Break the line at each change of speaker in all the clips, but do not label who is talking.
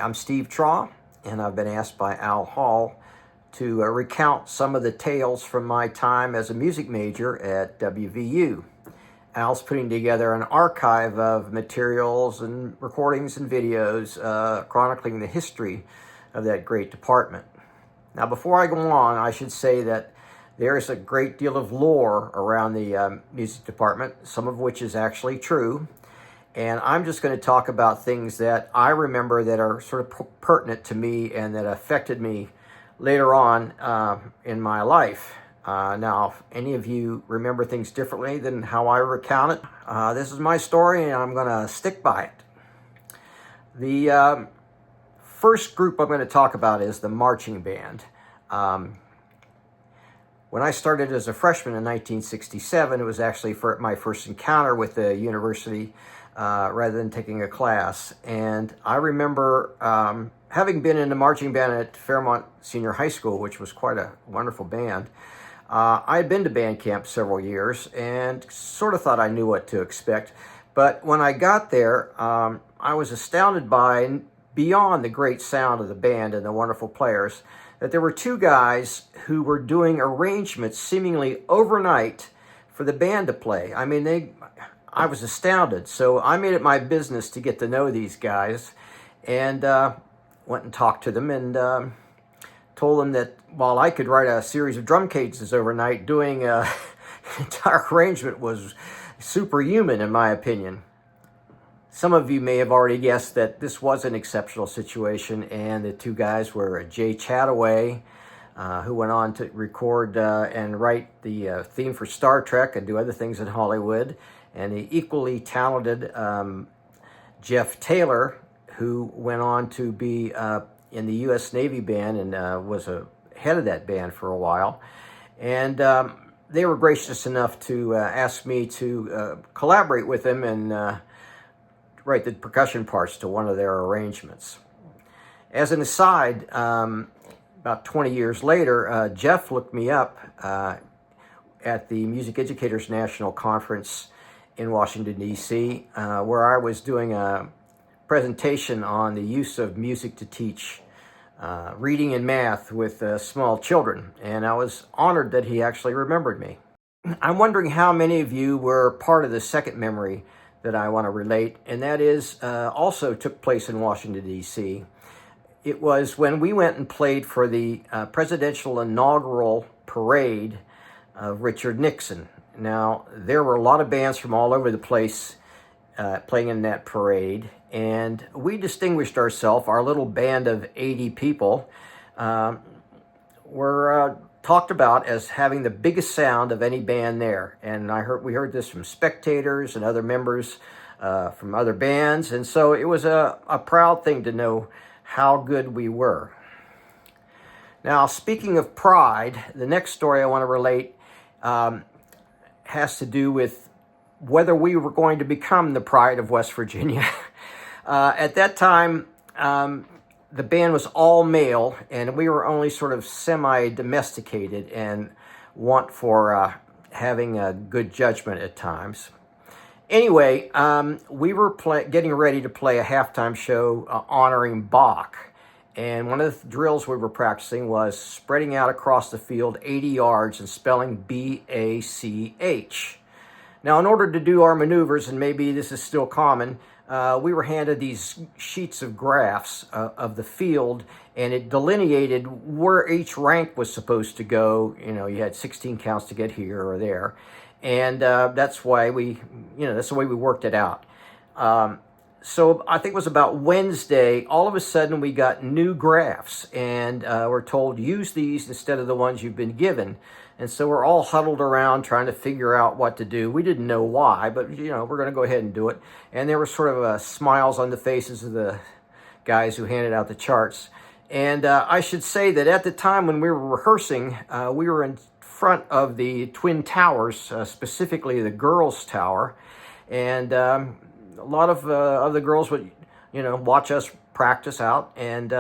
I'm Steve Traugh, and I've been asked by Al Hall to recount some of the tales from my time as a music major at WVU. Al's putting together an archive of materials and recordings and videos chronicling the history of that great department. Now, before I go on, I should say that there is a great deal of lore around the music department, some of which is actually true. And I'm just going to talk about things that I remember that are sort of pertinent to me and that affected me later on in my life. Now, if any of you remember things differently than how I recount it, this is my story and I'm going to stick by it. The first group I'm going to talk about is the marching band. When I started as a freshman in 1967, it was actually my first encounter with the university rather than taking a class. And I remember having been in the marching band at Fairmont Senior High School, which was quite a wonderful band. I had been to band camp several years and sort of thought I knew what to expect. But when I got there, I was astounded by, beyond the great sound of the band and the wonderful players, that there were two guys who were doing arrangements seemingly overnight for the band to play. I mean, I was astounded. So I made it my business to get to know these guys and went and talked to them and told them that while I could write a series of drum cadences overnight, doing an entire arrangement was superhuman in my opinion. Some of you may have already guessed that this was an exceptional situation, and the two guys were Jay Chataway, who went on to record and write the theme for Star Trek and do other things in Hollywood, and the equally talented Jeff Taylor, who went on to be in the U.S. Navy band and was a head of that band for a while. And they were gracious enough to ask me to collaborate with them and write the percussion parts to one of their arrangements. As an aside, about 20 years later, Jeff looked me up at the Music Educators National Conference in Washington, D.C., where I was doing a presentation on the use of music to teach reading and math with small children, and I was honored that he actually remembered me. I'm wondering how many of you were part of the second memory that I want to relate, and that is also took place in Washington, D.C. It was when we went and played for the presidential inaugural parade of Richard Nixon. Now, there were a lot of bands from all over the place playing in that parade, and we distinguished ourselves. Our little band of 80 people were talked about as having the biggest sound of any band there. And we heard this from spectators and other members from other bands. And so it was a proud thing to know how good we were. Now, speaking of pride, the next story I want to relate has to do with whether we were going to become the pride of West Virginia. At that time, the band was all male, and we were only sort of semi-domesticated and want for having a good judgment at times. Anyway, we were getting ready to play a halftime show honoring Bach, and one of the drills we were practicing was spreading out across the field 80 yards and spelling B-A-C-H. Now, in order to do our maneuvers, and maybe this is still common, we were handed these sheets of graphs of the field, and it delineated where each rank was supposed to go. You know, you had 16 counts to get here or there, and that's why that's the way we worked it out. So I think it was about Wednesday, all of a sudden we got new graphs, and we're told use these instead of the ones you've been given. And so we're all huddled around trying to figure out what to do. We didn't know why, but we're going to go ahead and do it. And there were sort of smiles on the faces of the guys who handed out the charts. And I should say that at the time when we were rehearsing, we were in front of the Twin Towers, specifically the girls' tower. And a lot of the girls would, watch us practice out and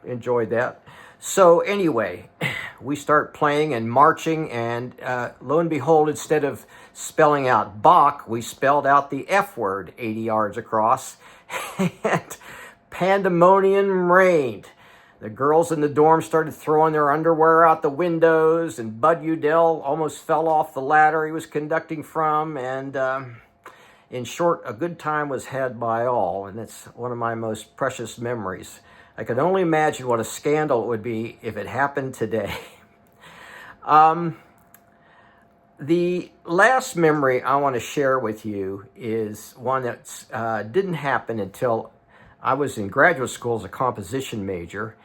enjoyed that. So anyway, we start playing and marching, and lo and behold, instead of spelling out Bach, we spelled out the F word 80 yards across. And pandemonium reigned. The girls in the dorm started throwing their underwear out the windows, and Bud Udell almost fell off the ladder he was conducting from, and in short, a good time was had by all, and it's one of my most precious memories. I could only imagine what a scandal it would be if it happened today. The last memory I want to share with you is one that didn't happen until I was in graduate school as a composition major,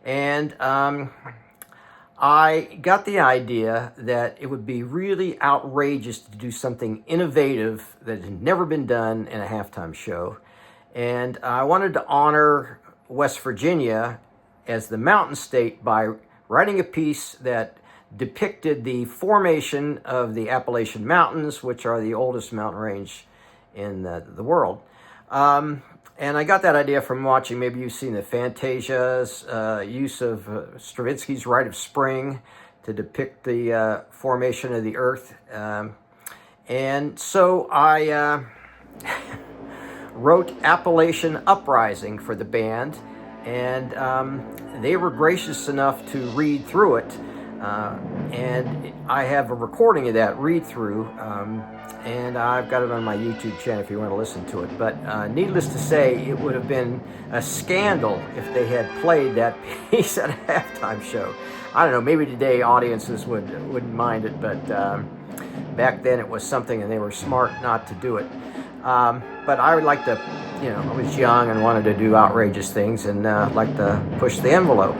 and I got the idea that it would be really outrageous to do something innovative that had never been done in a halftime show. And I wanted to honor West Virginia as the mountain state by writing a piece that depicted the formation of the Appalachian Mountains, which are the oldest mountain range in the world. And I got that idea from watching, maybe you've seen the Fantasia's use of Stravinsky's Rite of Spring to depict the formation of the earth. And so I wrote Appalachian Uprising for the band, and they were gracious enough to read through it. And I have a recording of that read-through, and I've got it on my YouTube channel if you want to listen to it. But needless to say, it would have been a scandal if they had played that piece at a halftime show. I don't know, maybe today audiences wouldn't mind it, but back then it was something, and they were smart not to do it. But I would like to, I was young and wanted to do outrageous things, and like to push the envelope.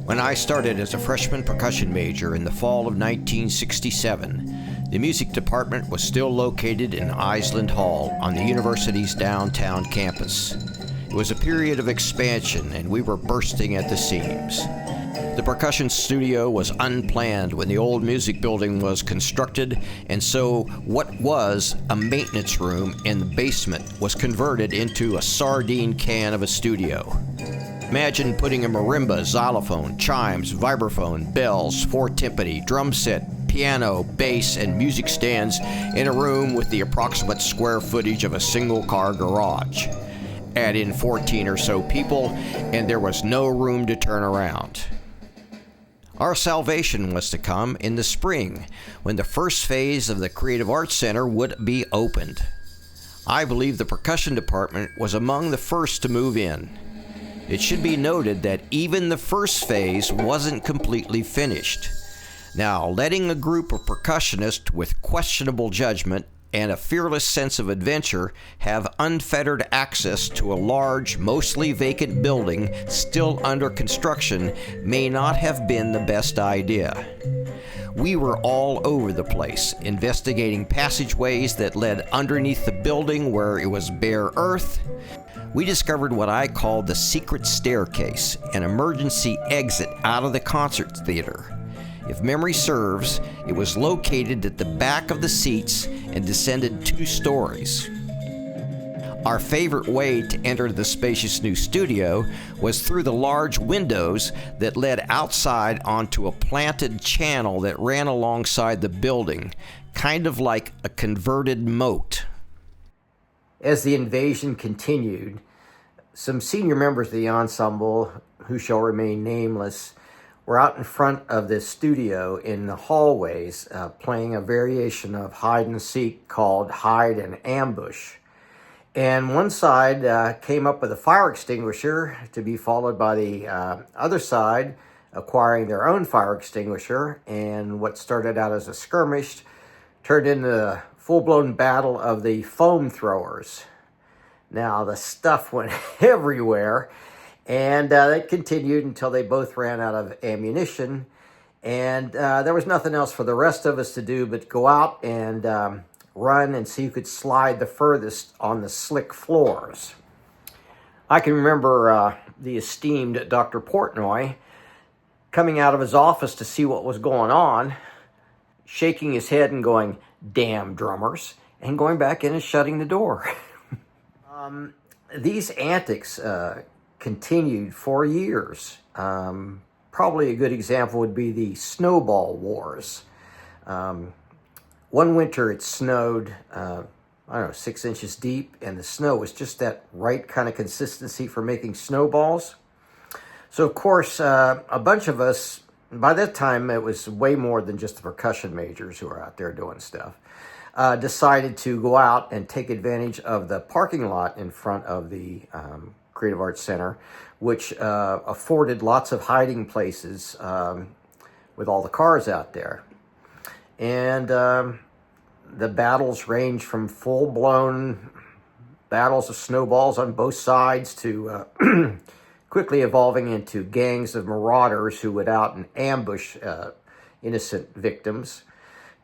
When I started as a freshman percussion major in the fall of 1967, the music department was still located in Island Hall on the university's downtown campus. It was a period of expansion, and we were bursting at the seams. The percussion studio was unplanned when the old music building was constructed, and so what was a maintenance room in the basement was converted into a sardine can of a studio. Imagine putting a marimba, xylophone, chimes, vibraphone, bells, four timpani, drum set, piano, bass, and music stands in a room with the approximate square footage of a single-car garage. Add in 14 or so people, and there was no room to turn around. Our salvation was to come in the spring, when the first phase of the Creative Arts Center would be opened. I believe the percussion department was among the first to move in. It should be noted that even the first phase wasn't completely finished. Now, letting a group of percussionists with questionable judgment and a fearless sense of adventure have unfettered access to a large, mostly vacant building still under construction may not have been the best idea. We were all over the place, investigating passageways that led underneath the building where it was bare earth. We discovered what I called the secret staircase, an emergency exit out of the concert theater. If memory serves, it was located at the back of the seats and descended 2 stories. Our favorite way to enter the spacious new studio was through the large windows that led outside onto a planted channel that ran alongside the building, kind of like a converted moat. As the invasion continued, some senior members of the ensemble, who shall remain nameless, were out in front of the studio in the hallways playing a variation of hide and seek called Hide and Ambush. And one side came up with a fire extinguisher to be followed by the other side acquiring their own fire extinguisher, and what started out as a skirmish turned into a full-blown battle of the foam throwers. Now, the stuff went everywhere, and it continued until they both ran out of ammunition, and there was nothing else for the rest of us to do but go out and run and see who could slide the furthest on the slick floors. I can remember the esteemed Dr. Portnoy coming out of his office to see what was going on, shaking his head and going, damn drummers, and going back in and shutting the door. These antics continued for years. Probably a good example would be the snowball wars. One winter it snowed, I don't know, 6 inches deep, and the snow was just that right kind of consistency for making snowballs. So, of course, a bunch of us, by that time it was way more than just the percussion majors who were out there doing stuff, decided to go out and take advantage of the parking lot in front of the Creative Arts Center, which afforded lots of hiding places with all the cars out there. And the battles ranged from full-blown battles of snowballs on both sides to quickly evolving into gangs of marauders who would out and ambush innocent victims,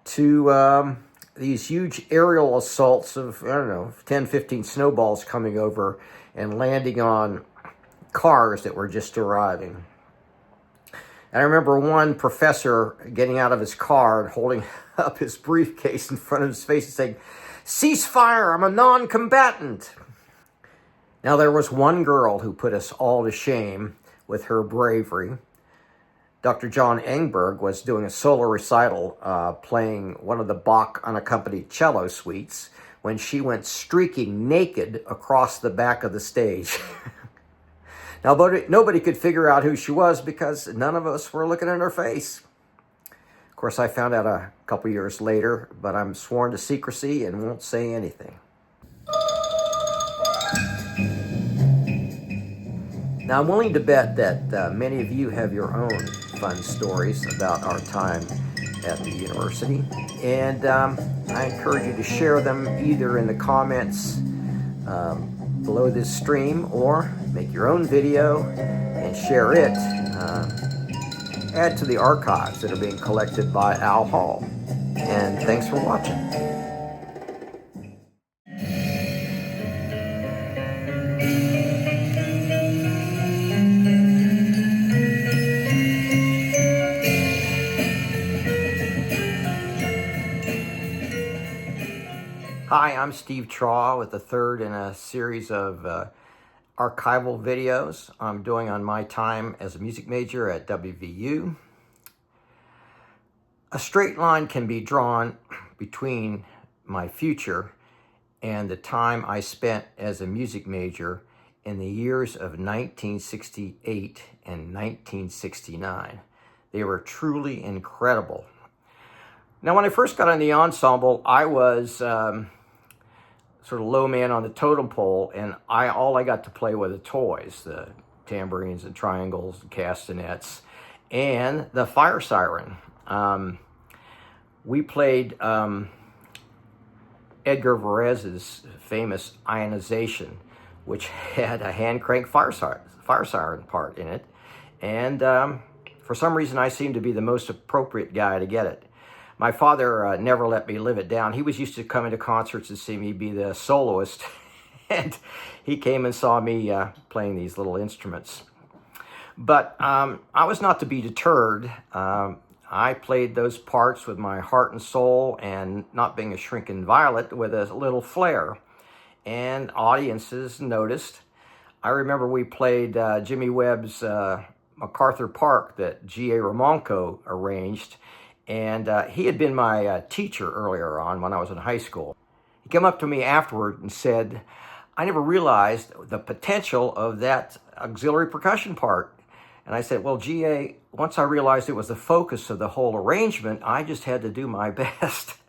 to these huge aerial assaults of, I don't know, 10, 15 snowballs coming over and landing on cars that were just arriving. And I remember one professor getting out of his car and holding up his briefcase in front of his face and saying, "Cease fire, I'm a non-combatant." Now, there was one girl who put us all to shame with her bravery. Dr. John Engberg was doing a solo recital playing one of the Bach unaccompanied cello suites when she went streaking naked across the back of the stage. Now, nobody could figure out who she was because none of us were looking at her face. Of course, I found out a couple years later, but I'm sworn to secrecy and won't say anything. Now, I'm willing to bet that many of you have your own fun stories about our time at the university, and I encourage you to share them either in the comments below this stream, or make your own video and share it. Add to the archives that are being collected by Al Hall. And thanks for watching. Hi, I'm Steve Traugh with the third in a series of archival videos I'm doing on my time as a music major at WVU. A straight line can be drawn between my future and the time I spent as a music major in the years of 1968 and 1969. They were truly incredible. Now, when I first got on the ensemble, I was sort of low man on the totem pole, and all I got to play were the toys, the tambourines and triangles and castanets, and the fire siren. We played Edgar Varèse's famous Ionization, which had a hand crank fire siren part in it, and for some reason I seemed to be the most appropriate guy to get it. My father never let me live it down. He was used to coming to concerts and see me be the soloist, and he came and saw me playing these little instruments. But I was not to be deterred. I played those parts with my heart and soul, and not being a shrinking violet, with a little flair. And audiences noticed. I remember we played Jimmy Webb's MacArthur Park that G.A. Ramonco arranged. And he had been my teacher earlier on when I was in high school. He came up to me afterward and said, "I never realized the potential of that auxiliary percussion part." And I said, "Well, G.A., once I realized it was the focus of the whole arrangement, I just had to do my best."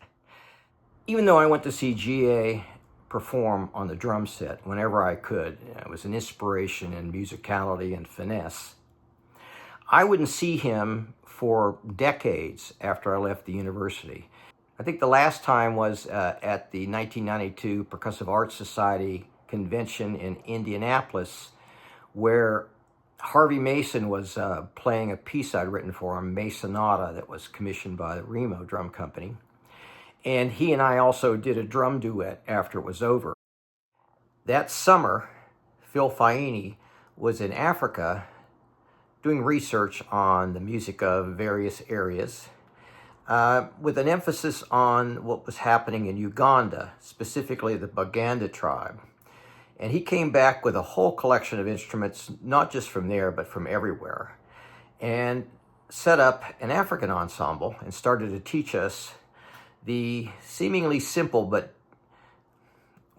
Even though I went to see G.A. perform on the drum set whenever I could, it was an inspiration in musicality and finesse, I wouldn't see him for decades after I left the university. I think the last time was at the 1992 Percussive Arts Society convention in Indianapolis, where Harvey Mason was playing a piece I'd written for him, Masonata, that was commissioned by the Remo Drum Company. And he and I also did a drum duet after it was over. That summer, Phil Faini was in Africa doing research on the music of various areas. with an emphasis on what was happening in Uganda, specifically the Baganda tribe. And he came back with a whole collection of instruments, not just from there, but from everywhere, and set up an African ensemble and started to teach us the seemingly simple, but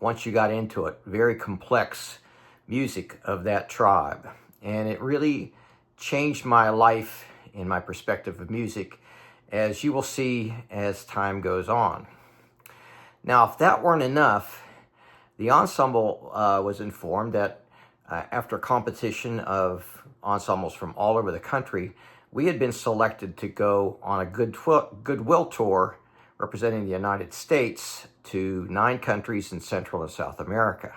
once you got into it, very complex music of that tribe. And it really changed my life in my perspective of music, as you will see as time goes on. Now, if that weren't enough, the ensemble was informed that after a competition of ensembles from all over the country, we had been selected to go on a goodwill tour representing the United States to 9 countries in Central and South America.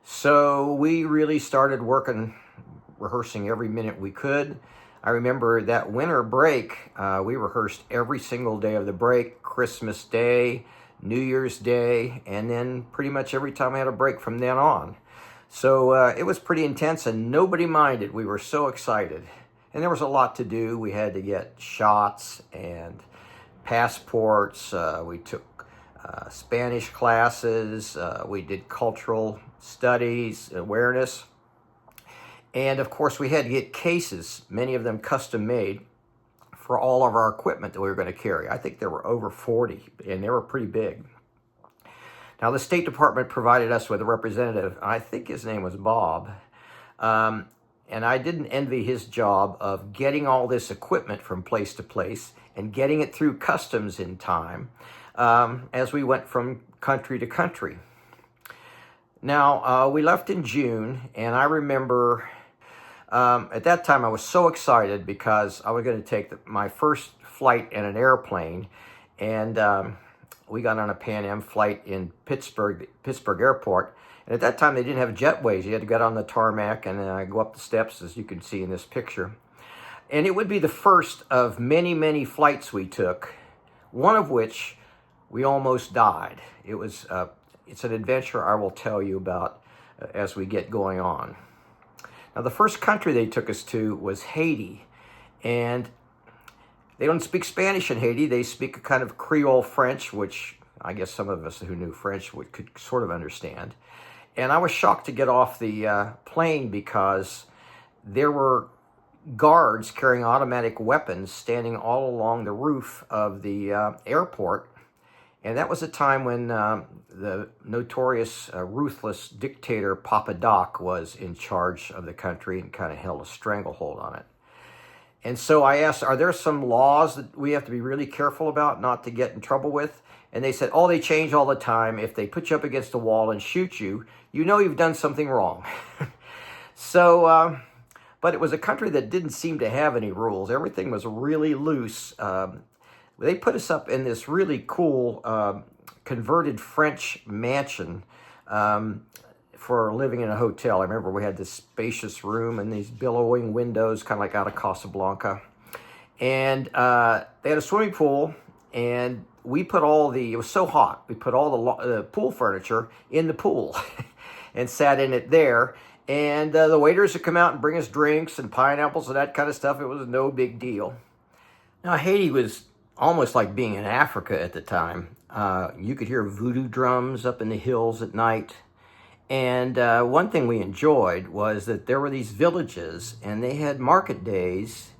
So we really started rehearsing every minute we could. I remember that winter break, we rehearsed every single day of the break, Christmas Day, New Year's Day, and then pretty much every time I had a break from then on. So it was pretty intense and nobody minded. We were so excited. And there was a lot to do. We had to get shots and passports. We took Spanish classes. We did cultural studies, awareness. And of course, we had to get cases, many of them custom made, for all of our equipment that we were going to carry. I think there were over 40, and they were pretty big. Now, the State Department provided us with a representative. I think his name was Bob. And I didn't envy his job of getting all this equipment from place to place and getting it through customs in time as we went from country to country. Now, we left in June, and I remember at that time I was so excited because I was going to take my first flight in an airplane, and we got on a Pan Am flight in Pittsburgh Airport. And at that time, they didn't have jetways. You had to get on the tarmac and go up the steps, as you can see in this picture. And it would be the first of many, many flights we took, one of which we almost died. It's an adventure I will tell you about as we get going on. Now, the first country they took us to was Haiti. And they don't speak Spanish in Haiti. They speak a kind of Creole French, which I guess some of us who knew French could sort of understand. And I was shocked to get off the plane because there were guards carrying automatic weapons standing all along the roof of the airport. And that was a time when the notorious, ruthless dictator Papa Doc was in charge of the country and kind of held a stranglehold on it. And so I asked, are there some laws that we have to be really careful about not to get in trouble with? And they said, oh, they change all the time. If they put you up against a wall and shoot you, you know you've done something wrong. So, but it was a country that didn't seem to have any rules. Everything was really loose. They put us up in this really cool converted French mansion for living in a hotel. I remember we had this spacious room and these billowing windows, kind of like out of Casablanca. And they had a swimming pool, and we put it was so hot, we put all the pool furniture in the pool and sat in it there. And the waiters would come out and bring us drinks and pineapples and that kind of stuff. It was no big deal. Now, Haiti was almost like being in Africa at the time. You could hear voodoo drums up in the hills at night. And one thing we enjoyed was that there were these villages, and they had market days,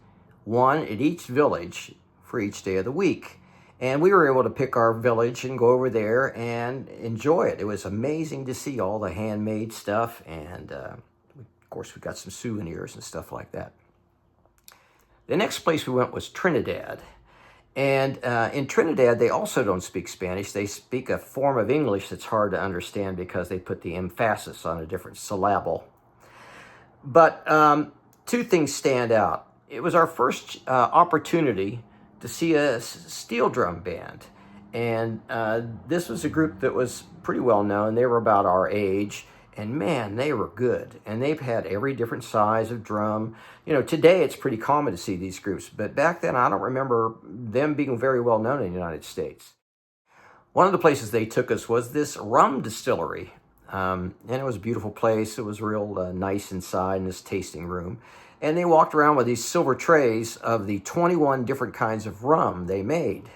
one at each village for each day of the week. And we were able to pick our village and go over there and enjoy it. It was amazing to see all the handmade stuff. And of course, we got some souvenirs and stuff like that. The next place we went was Trinidad. And in Trinidad, they also don't speak Spanish. They speak a form of English that's hard to understand because they put the emphasis on a different syllable. But 2 things stand out. It was our first opportunity to see a steel drum band. And this was a group that was pretty well known. They were about our age. And man, they were good. And they've had every different size of drum. You know, today it's pretty common to see these groups. But back then, I don't remember them being very well known in the United States. One of the places they took us was this rum distillery. And it was a beautiful place. It was real nice inside in this tasting room. And they walked around with these silver trays of the 21 different kinds of rum they made.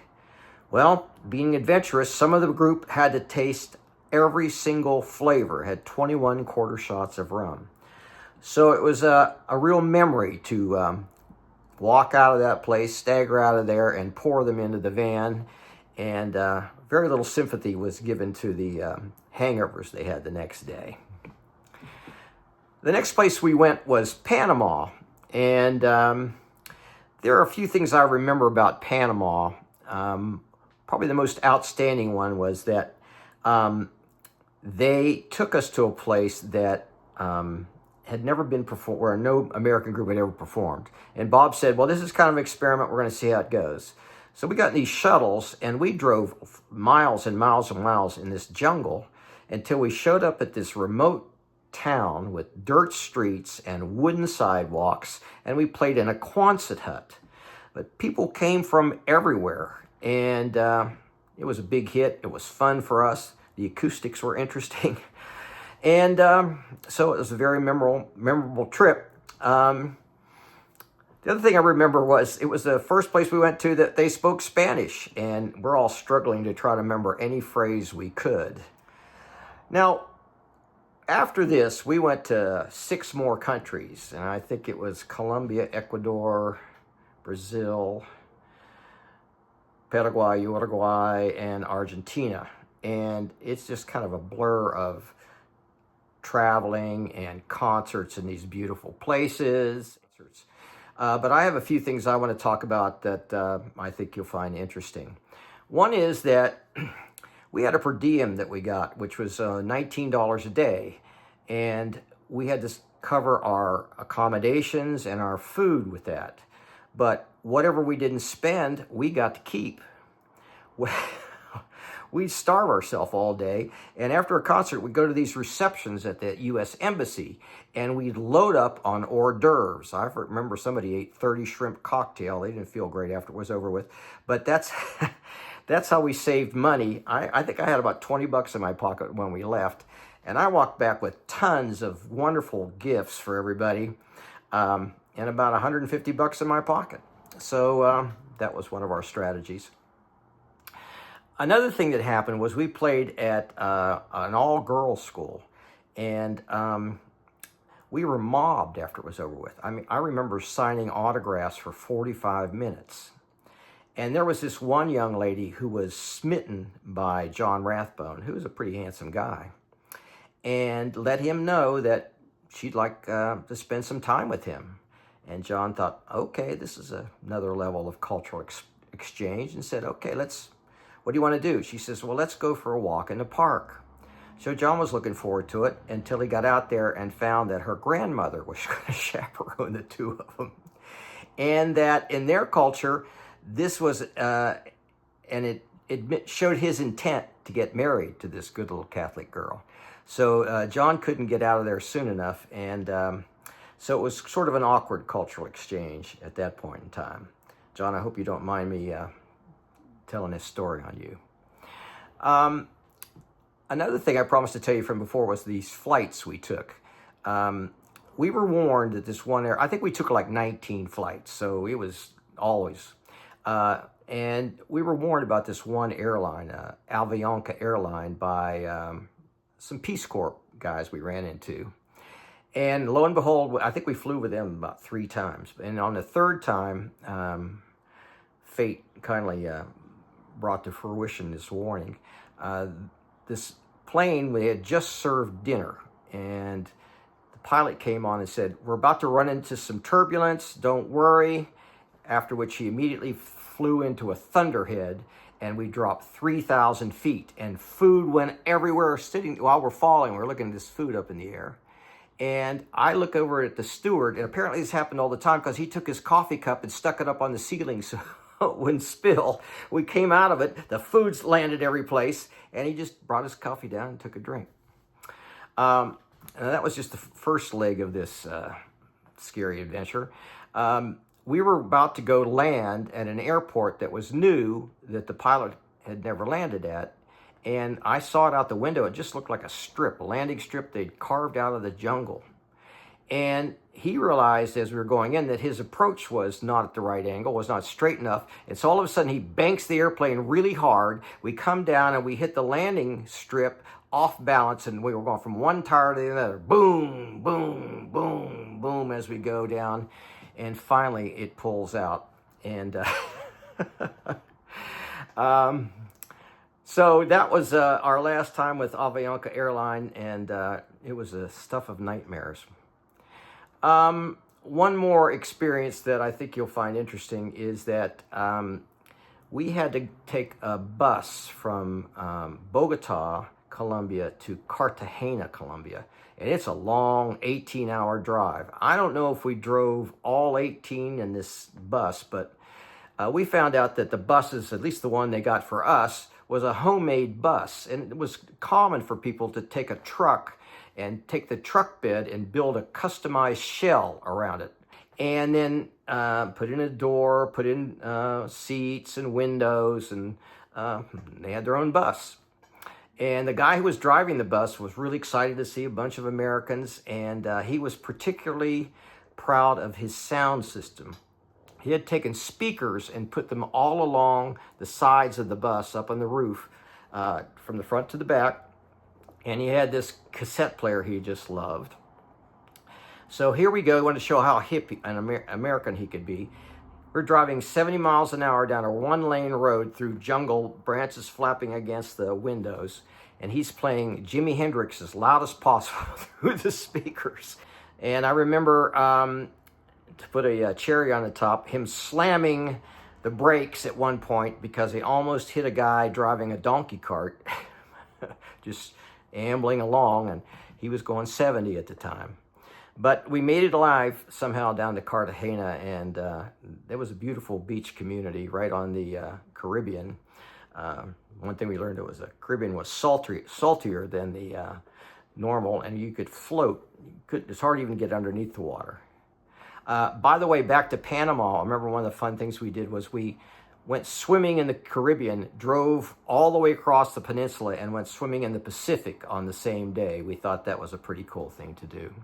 Well, being adventurous, some of the group had to taste every single flavor, had 21 quarter shots of rum. So it was a real memory to walk out of that place, stagger out of there, and pour them into the van. And very little sympathy was given to the hangovers they had the next day. The next place we went was Panama, and there are a few things I remember about Panama. Probably the most outstanding one was that they took us to a place that had never been performed, where no American group had ever performed. And Bob said, well, this is kind of an experiment. We're going to see how it goes. So we got in these shuttles, and we drove miles and miles and miles in this jungle until we showed up at this remote town with dirt streets and wooden sidewalks, and we played in a Quonset hut. But people came from everywhere, and it was a big hit. It was fun for us. The acoustics were interesting. And so it was a very memorable trip. The other thing I remember was it was the first place we went to that they spoke Spanish, and we're all struggling to try to remember any phrase we could. Now, after this, we went to 6 more countries, and I think it was Colombia, Ecuador, Brazil, Paraguay, Uruguay, and Argentina. And it's just kind of a blur of traveling and concerts in these beautiful places. But I have a few things I want to talk about that I think you'll find interesting. One is that we had a per diem that we got, which was $19 a day. And we had to cover our accommodations and our food with that. But whatever we didn't spend, we got to keep. We'd starve ourselves all day, and after a concert, we'd go to these receptions at the U.S. Embassy, and we'd load up on hors d'oeuvres. I remember somebody ate 30 shrimp cocktail. They didn't feel great after it was over with, but that's how we saved money. I think I had about 20 bucks in my pocket when we left, and I walked back with tons of wonderful gifts for everybody, and about 150 bucks in my pocket. So that was one of our strategies. Another thing that happened was we played at an all-girls school, and we were mobbed after it was over with. I mean, I remember signing autographs for 45 minutes. And there was this one young lady who was smitten by John Rathbone, who was a pretty handsome guy, and let him know that she'd like to spend some time with him. And John thought, okay, this is another level of cultural exchange, and said, okay, what do you want to do? She says, well, let's go for a walk in the park. So John was looking forward to it until he got out there and found that her grandmother was going to chaperone the two of them. And that in their culture, this was, and it showed his intent to get married to this good little Catholic girl. So John couldn't get out of there soon enough, and so it was sort of an awkward cultural exchange at that point in time. John, I hope you don't mind me telling this story on you. Another thing I promised to tell you from before was these flights we took. We were warned that this one I think we took like 19 flights, so it was always. And we were warned about this one airline, Avianca airline, by some Peace Corps guys we ran into. And lo and behold, I think we flew with them about 3 times. And on the 3rd time, fate kindly brought to fruition this warning. This plane, we had just served dinner, and the pilot came on and said, we're about to run into some turbulence, don't worry, after which he immediately flew into a thunderhead, and we dropped 3,000 feet, and food went everywhere. Sitting while we're falling, we're looking at this food up in the air, and I look over at the steward, and apparently this happened all the time because he took his coffee cup and stuck it up on the ceiling so it wouldn't spill. We came out of it, the food's landed every place, and he just brought his coffee down and took a drink. And that was just the first leg of this scary adventure. We were about to go land at an airport that was new, that the pilot had never landed at, and I saw it out the window. It just looked like a strip, a landing strip they'd carved out of the jungle. And he realized as we were going in that his approach was not at the right angle, was not straight enough. And so all of a sudden he banks the airplane really hard. We come down and we hit the landing strip off balance, and we were going from one tire to the other. Boom, boom, boom, boom as we go down. And finally it pulls out. And so that was our last time with Avianca Airline, and it was a stuff of nightmares. One more experience that I think you'll find interesting is that we had to take a bus from Bogota, Colombia to Cartagena, Colombia. And it's a long 18-hour drive. I don't know if we drove all 18 in this bus, but we found out that the buses, at least the one they got for us, was a homemade bus. And it was common for people to take a truck and take the truck bed and build a customized shell around it. And then put in a door, put in seats and windows, and they had their own bus. And the guy who was driving the bus was really excited to see a bunch of Americans, and he was particularly proud of his sound system. He had taken speakers and put them all along the sides of the bus, up on the roof, from the front to the back. And he had this cassette player he just loved. So here we go. I want to show how hip an American he could be. We're driving 70 miles an hour down a one-lane road through jungle, branches flapping against the windows, and he's playing Jimi Hendrix as loud as possible through the speakers. And I remember, to put a cherry on the top, him slamming the brakes at one point because he almost hit a guy driving a donkey cart, just ambling along, and he was going 70 at the time. But we made it alive somehow down to Cartagena, and there was a beautiful beach community right on the Caribbean. One thing we learned was the Caribbean was saltier than the normal, and you could float. It's hard to even get underneath the water. By the way, back to Panama, I remember one of the fun things we did was we went swimming in the Caribbean, drove all the way across the peninsula, and went swimming in the Pacific on the same day. We thought that was a pretty cool thing to do.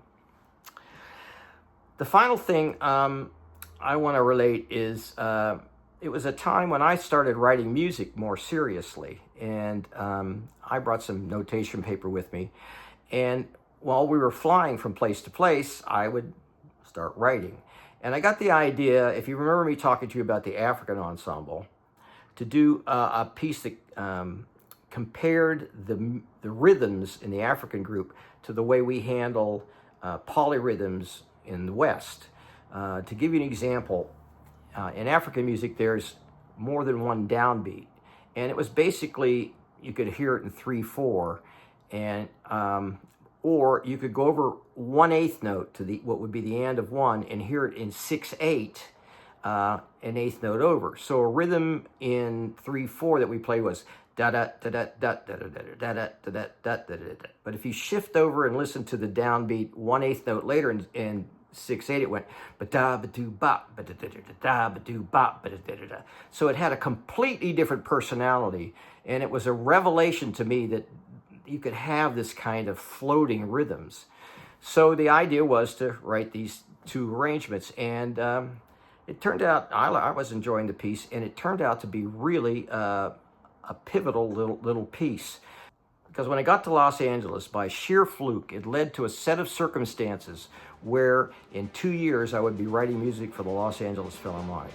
The final thing I want to relate is it was a time when I started writing music more seriously, and I brought some notation paper with me, and while we were flying from place to place, I would start writing. And I got the idea, if you remember me talking to you about the African ensemble, to do a piece that compared the rhythms in the African group to the way we handle polyrhythms in the West. To give you an example, in African music, there's more than one downbeat. And it was basically, you could hear it in 3/4, and or you could go over 1/8 note to what would be the end of one and hear it in 6/8, an eighth note over. So a rhythm in 3/4 that we played was da da da da da da da da da da da da da da. But if you shift over and listen to the downbeat 1/8 note later in 6/8, it went ba da ba do ba ba da da da da ba do ba ba da da da. So it had a completely different personality, and it was a revelation to me that you could have this kind of floating rhythms. So the idea was to write these two arrangements, and it turned out, I was enjoying the piece, and it turned out to be really a pivotal little piece. Because when I got to Los Angeles, by sheer fluke, it led to a set of circumstances where in 2 years I would be writing music for the Los Angeles Philharmonic.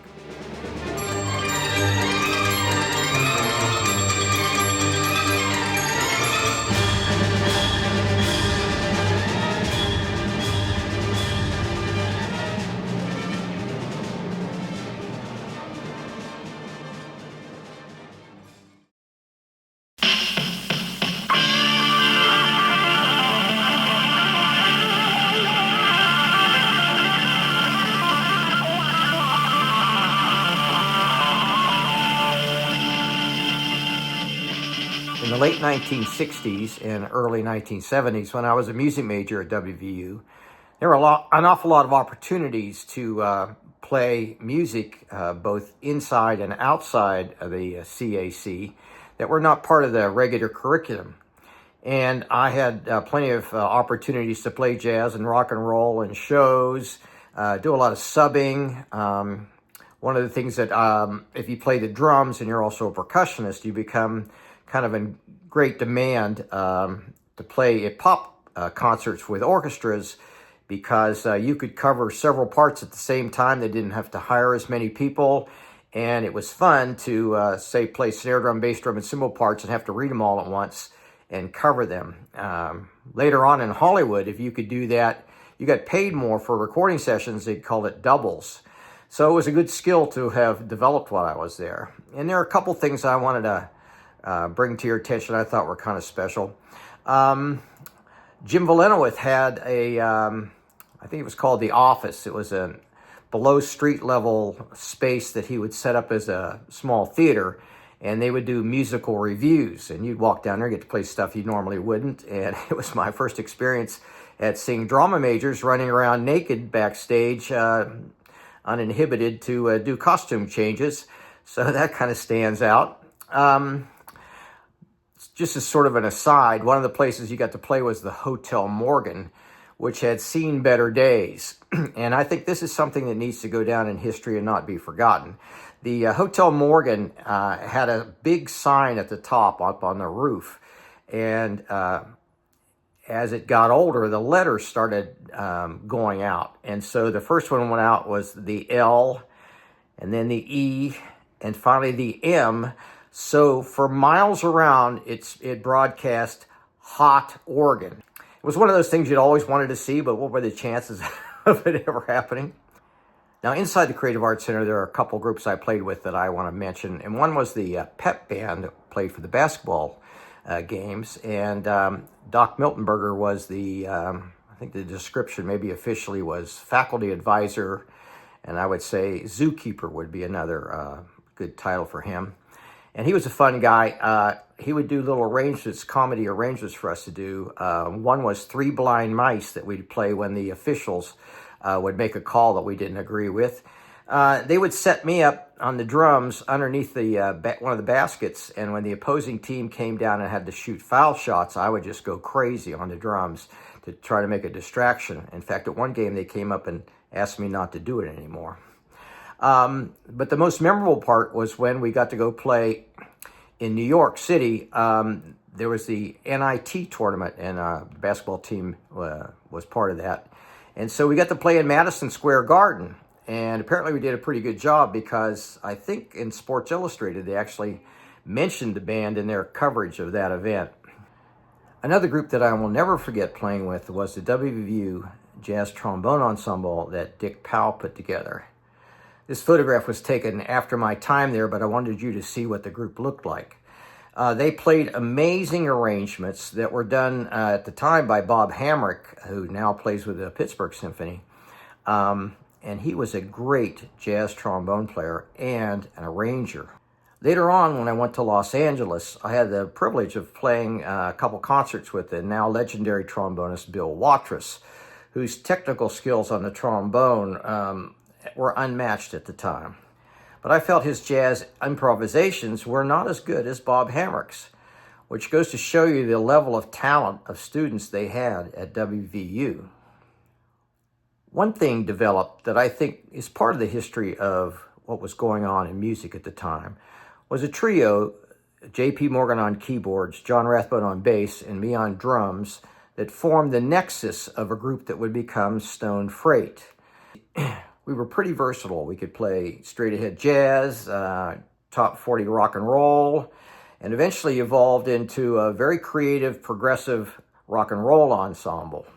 In the late 1960s and early 1970s, when I was a music major at WVU, there were an awful lot of opportunities to play music both inside and outside of the CAC that were not part of the regular curriculum. And I had plenty of opportunities to play jazz and rock and roll and shows, do a lot of subbing. One of the things that if you play the drums and you're also a percussionist, you become kind of in great demand to play at pop concerts with orchestras, because you could cover several parts at the same time. They didn't have to hire as many people. And it was fun to, say, play snare drum, bass drum, and cymbal parts and have to read them all at once and cover them. Later on in Hollywood, if you could do that, you got paid more for recording sessions. They'd call it doubles. So it was a good skill to have developed while I was there. And there are a couple things I wanted to bring to your attention I thought were kind of special. Jim Valenowith had I think it was called The Office. It was a below street level space that he would set up as a small theater, and they would do musical reviews, and you'd walk down there and get to play stuff you normally wouldn't. And it was my first experience at seeing drama majors running around naked backstage, uninhibited to do costume changes. So that kind of stands out. Just as sort of an aside, one of the places you got to play was the Hotel Morgan, which had seen better days. And I think this is something that needs to go down in history and not be forgotten. The Hotel Morgan had a big sign at the top up on the roof. And as it got older, the letters started going out. And so the first one went out was the L, and then the E, and finally the M. So for miles around, it broadcast Hot Oregon. It was one of those things you'd always wanted to see, but what were the chances of it ever happening? Now, inside the Creative Arts Center, there are a couple groups I played with that I want to mention. And one was the pep band that played for the basketball games. And Doc Miltenberger was I think the description maybe officially was faculty advisor. And I would say zookeeper would be another good title for him. And he was a fun guy. He would do little arrangements, comedy arrangements for us to do. One was Three Blind Mice that we'd play when the officials would make a call that we didn't agree with. They would set me up on the drums underneath the one of the baskets, and when the opposing team came down and had to shoot foul shots, I would just go crazy on the drums to try to make a distraction. In fact, at one game, they came up and asked me not to do it anymore. But the most memorable part was when we got to go play in New York City. There was the NIT tournament, and the basketball team was part of that. And so we got to play in Madison Square Garden. And apparently we did a pretty good job, because I think in Sports Illustrated, they actually mentioned the band in their coverage of that event. Another group that I will never forget playing with was the WVU Jazz Trombone Ensemble that Dick Powell put together. This photograph was taken after my time there, but I wanted you to see what the group looked like. They played amazing arrangements that were done at the time by Bob Hamrick, who now plays with the Pittsburgh Symphony. And he was a great jazz trombone player and an arranger. Later on, when I went to Los Angeles, I had the privilege of playing a couple concerts with the now legendary trombonist Bill Watrous, whose technical skills on the trombone were unmatched at the time. But I felt his jazz improvisations were not as good as Bob Hamrick's, which goes to show you the level of talent of students they had at WVU. One thing developed that I think is part of the history of what was going on in music at the time was a trio, J.P. Morgan on keyboards, John Rathbone on bass, and me on drums, that formed the nexus of a group that would become Stone Freight. We were pretty versatile. We could play straight-ahead jazz, top 40 rock and roll, and eventually evolved into a very creative, progressive rock and roll ensemble.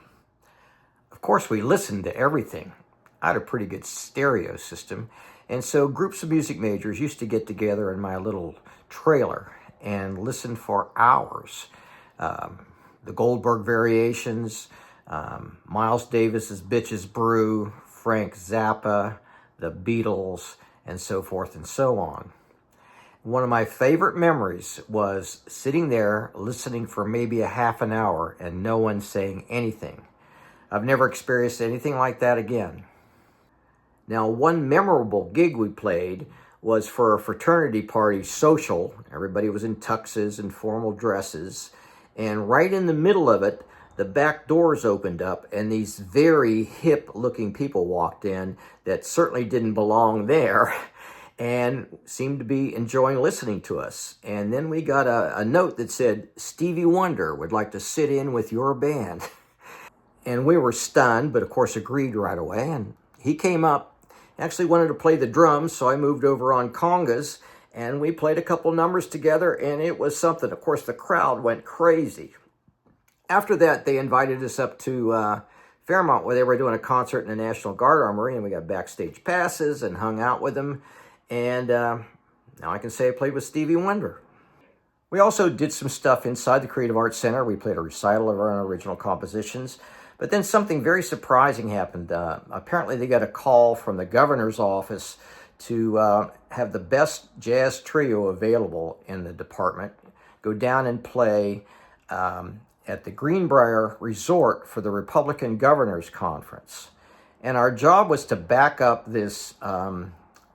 Of course, we listened to everything. I had a pretty good stereo system, and so groups of music majors used to get together in my little trailer and listen for hours. The Goldberg Variations, Miles Davis's Bitches Brew, Frank Zappa, the Beatles, and so forth and so on. One of my favorite memories was sitting there listening for maybe a half an hour and no one saying anything. I've never experienced anything like that again. Now, one memorable gig we played was for a fraternity party social. Everybody was in tuxes and formal dresses, And right in the middle of it, the back doors opened up and these very hip looking people walked in that certainly didn't belong there and seemed to be enjoying listening to us. And then we got a note that said, Stevie Wonder would like to sit in with your band. And we were stunned, but of course agreed right away. And he came up, actually wanted to play the drums, so I moved over on congas, and we played a couple numbers together, and it was something. Of course, the crowd went crazy. After that, they invited us up to Fairmont, where they were doing a concert in the National Guard Armory, and we got backstage passes and hung out with them. And now I can say I played with Stevie Wonder. We also did some stuff inside the Creative Arts Center. We played a recital of our own original compositions. But then something very surprising happened. Apparently they got a call from the governor's office to have the best jazz trio available in the department go down and play at the Greenbrier Resort for the Republican Governors Conference. And our job was to back up this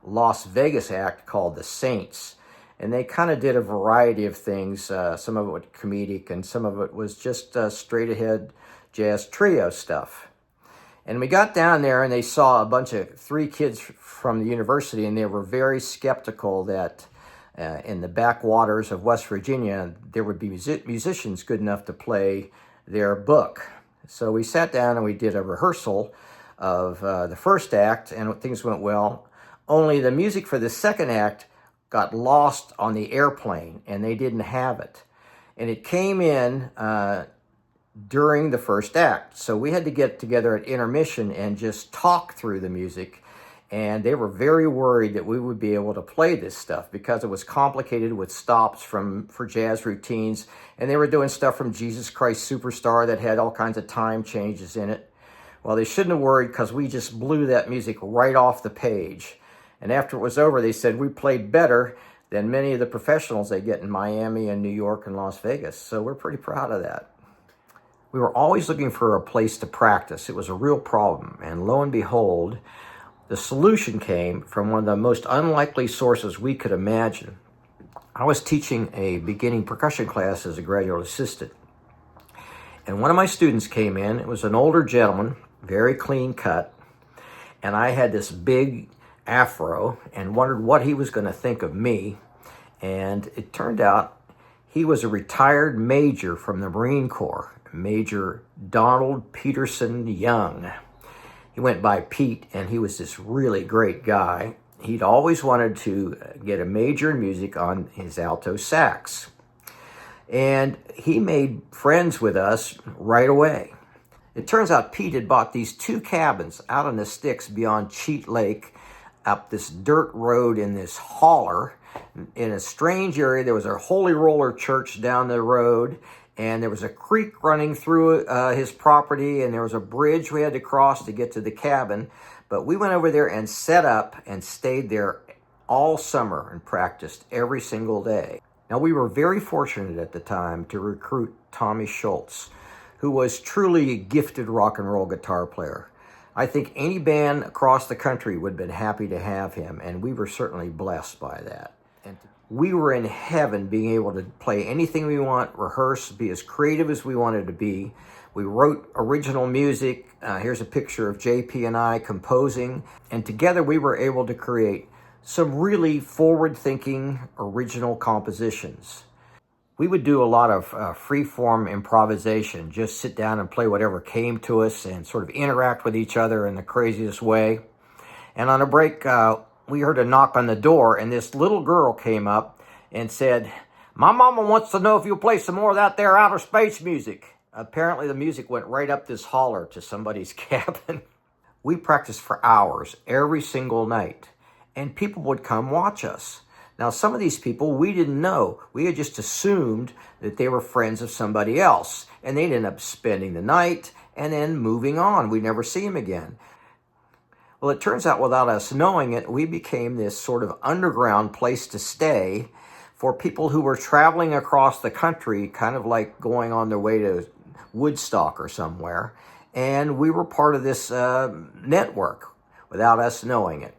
Las Vegas act called the Saints. And they kind of did a variety of things. Some of it was comedic and some of it was just straight ahead jazz trio stuff. And we got down there and they saw a bunch of 3 kids from the university, and they were very skeptical that in the backwaters of West Virginia there would be musicians good enough to play their book. So we sat down and we did a rehearsal of the first act, and things went well. Only the music for the second act got lost on the airplane and they didn't have it. And it came in during the first act. So we had to get together at intermission and just talk through the music. And they were very worried that we would be able to play this stuff because it was complicated with stops for jazz routines. And they were doing stuff from Jesus Christ Superstar that had all kinds of time changes in it. Well, they shouldn't have worried because we just blew that music right off the page. And after it was over, they said we played better than many of the professionals they get in Miami and New York and Las Vegas. So we're pretty proud of that. We were always looking for a place to practice. It was a real problem. And lo and behold, the solution came from one of the most unlikely sources we could imagine. I was teaching a beginning percussion class as a graduate assistant. And one of my students came in. It was an older gentleman, very clean cut. And I had this big afro and wondered what he was going to think of me. And it turned out he was a retired major from the Marine Corps, Major Donald Peterson Young. He went by Pete, and he was this really great guy. He'd always wanted to get a major in music on his alto sax. And he made friends with us right away. It turns out Pete had bought these 2 cabins out in the sticks beyond Cheat Lake, up this dirt road in this holler in a strange area. There was a Holy Roller church down the road, and there was a creek running through his property, and there was a bridge we had to cross to get to the cabin. But we went over there and set up and stayed there all summer and practiced every single day. Now, we were very fortunate at the time to recruit Tommy Schultz, who was truly a gifted rock and roll guitar player. I think any band across the country would have been happy to have him, and we were certainly blessed by that. And we were in heaven being able to play anything we want, rehearse, be as creative as we wanted to be. We wrote original music. Here's a picture of JP and I composing, and together we were able to create some really forward-thinking original compositions. We would do a lot of free-form improvisation, just sit down and play whatever came to us and sort of interact with each other in the craziest way. And on a break, we heard a knock on the door, and this little girl came up and said, "My mama wants to know if you'll play some more of that there outer space music." Apparently the music went right up this holler to somebody's cabin. We practiced for hours every single night, and people would come watch us. Now, some of these people we didn't know. We had just assumed that they were friends of somebody else, and they'd end up spending the night and then moving on. We'd never see them again. Well, it turns out without us knowing it, we became this sort of underground place to stay for people who were traveling across the country, kind of like going on their way to Woodstock or somewhere. And we were part of this network without us knowing it.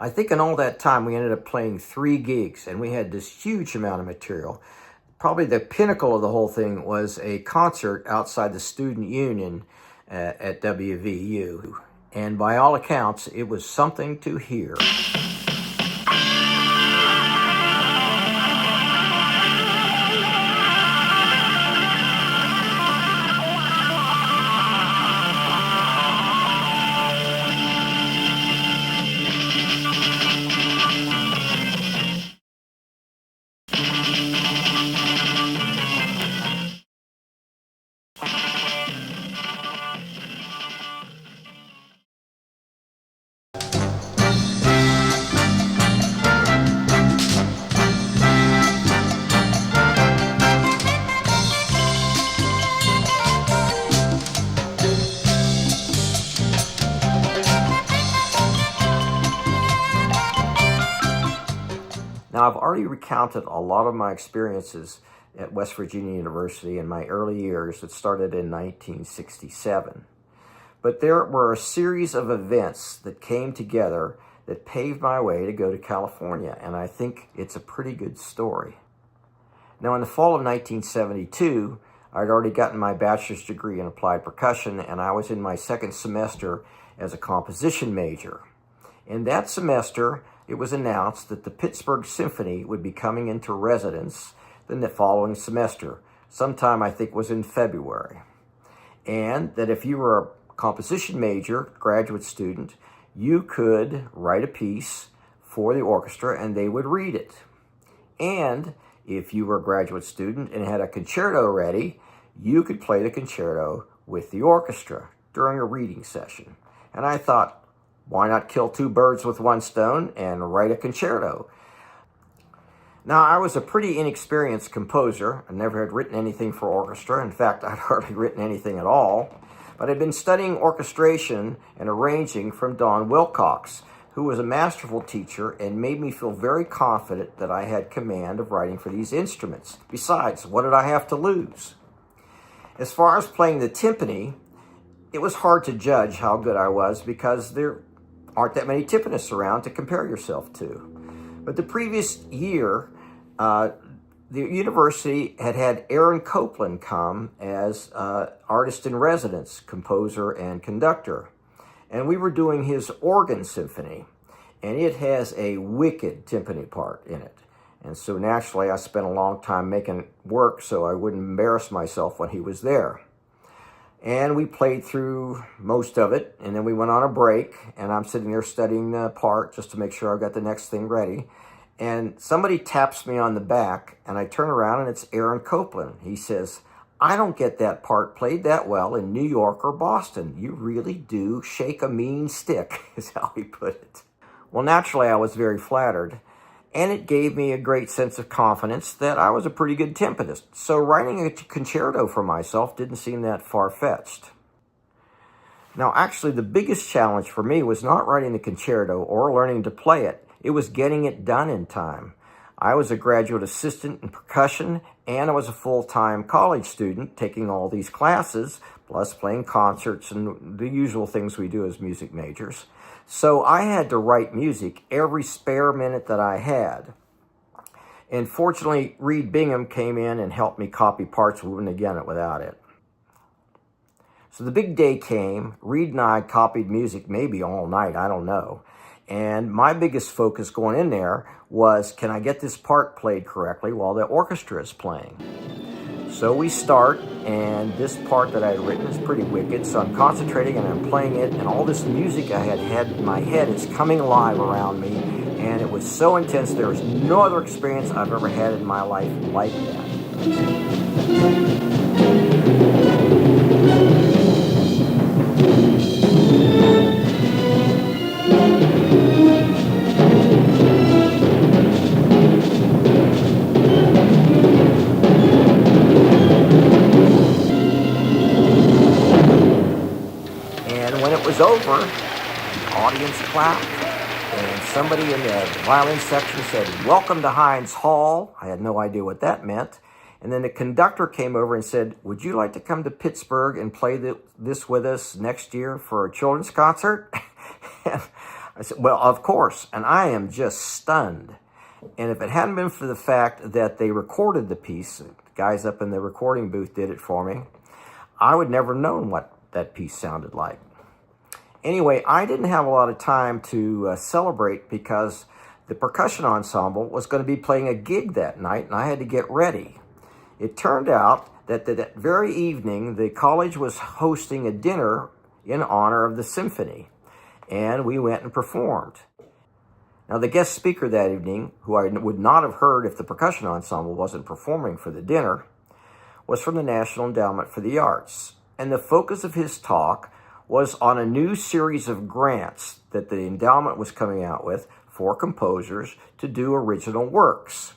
I think in all that time, we ended up playing 3 gigs, and we had this huge amount of material. probably the pinnacle of the whole thing was a concert outside the Student Union at WVU. And by all accounts, it was something to hear. Now, I've already recounted a lot of my experiences at West Virginia University in my early years that started in 1967. But there were a series of events that came together that paved my way to go to California, and I think it's a pretty good story. Now, in the fall of 1972, I'd already gotten my bachelor's degree in applied percussion, and I was in my second semester as a composition major. In that semester, it was announced that the Pittsburgh Symphony would be coming into residence then the following semester. Sometime, I think, was in February. And that if you were a composition major, graduate student, you could write a piece for the orchestra and they would read it. And if you were a graduate student and had a concerto ready, you could play the concerto with the orchestra during a reading session. And I thought, why not kill two birds with one stone and write a concerto? Now, I was a pretty inexperienced composer. I never had written anything for orchestra. In fact, I'd hardly written anything at all. But I'd been studying orchestration and arranging from Don Wilcox, who was a masterful teacher and made me feel very confident that I had command of writing for these instruments. Besides, what did I have to lose? As far as playing the timpani, it was hard to judge how good I was because there aren't that many timpanists around to compare yourself to. But the previous year, the university had had Aaron Copland come as artist in residence, composer and conductor. And we were doing his organ symphony, and it has a wicked timpani part in it. And so naturally, I spent a long time making it work so I wouldn't embarrass myself when he was there. And we played through most of it, and then we went on a break, and I'm sitting there studying the part just to make sure I've got the next thing ready. And somebody taps me on the back, and I turn around, and it's Aaron Copland. He says, "I don't get that part played that well in New York or Boston. You really do shake a mean stick," is how he put it. Well, naturally, I was very flattered. And it gave me a great sense of confidence that I was a pretty good timpanist. So writing a concerto for myself didn't seem that far-fetched. Now, actually, the biggest challenge for me was not writing the concerto or learning to play it. It was getting it done in time. I was a graduate assistant in percussion, and I was a full-time college student taking all these classes, plus playing concerts and the usual things we do as music majors. So I had to write music every spare minute that I had. And fortunately, Reed Bingham came in and helped me copy parts. We wouldn't have done it without it. So the big day came. Reed and I copied music maybe all night, I don't know. And my biggest focus going in there was, can I get this part played correctly while the orchestra is playing? So we start, and this part that I had written is pretty wicked, so I'm concentrating and I'm playing it, and all this music I had in my head is coming alive around me, and it was so intense. There was no other experience I've ever had in my life like that. Over, the audience clapped, and somebody in the violin section said, "Welcome to Hines Hall." I had no idea what that meant. And then the conductor came over and said, "Would you like to come to Pittsburgh and play this with us next year for a children's concert?" And I said, "Well, of course." And I am just stunned. And if it hadn't been for the fact that they recorded the piece, the guys up in the recording booth did it for me, I would never have known what that piece sounded like. Anyway, I didn't have a lot of time to celebrate because the percussion ensemble was going to be playing a gig that night, and I had to get ready. It turned out that that very evening, the college was hosting a dinner in honor of the symphony, and we went and performed. Now, the guest speaker that evening, who I would not have heard if the percussion ensemble wasn't performing for the dinner, was from the National Endowment for the Arts. And the focus of his talk was on a new series of grants that the endowment was coming out with for composers to do original works.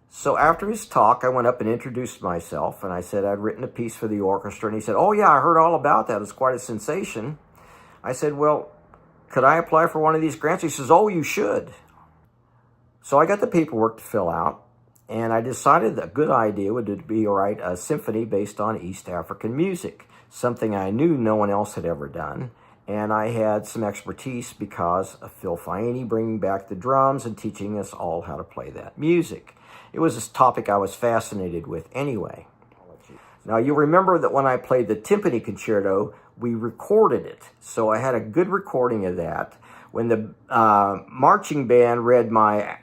So after his talk, I went up and introduced myself, and I said I'd written a piece for the orchestra, and he said, "Oh yeah, I heard all about that. It's quite a sensation." I said, "Well, could I apply for one of these grants?" He says, "Oh, you should." So I got the paperwork to fill out, and I decided that a good idea would be to write a symphony based on East African music, something I knew no one else had ever done. And I had some expertise because of Phil Faini bringing back the drums and teaching us all how to play that music. It was a topic I was fascinated with anyway. Now, you'll remember that when I played the timpani concerto, we recorded it. So I had a good recording of that. When the marching band read my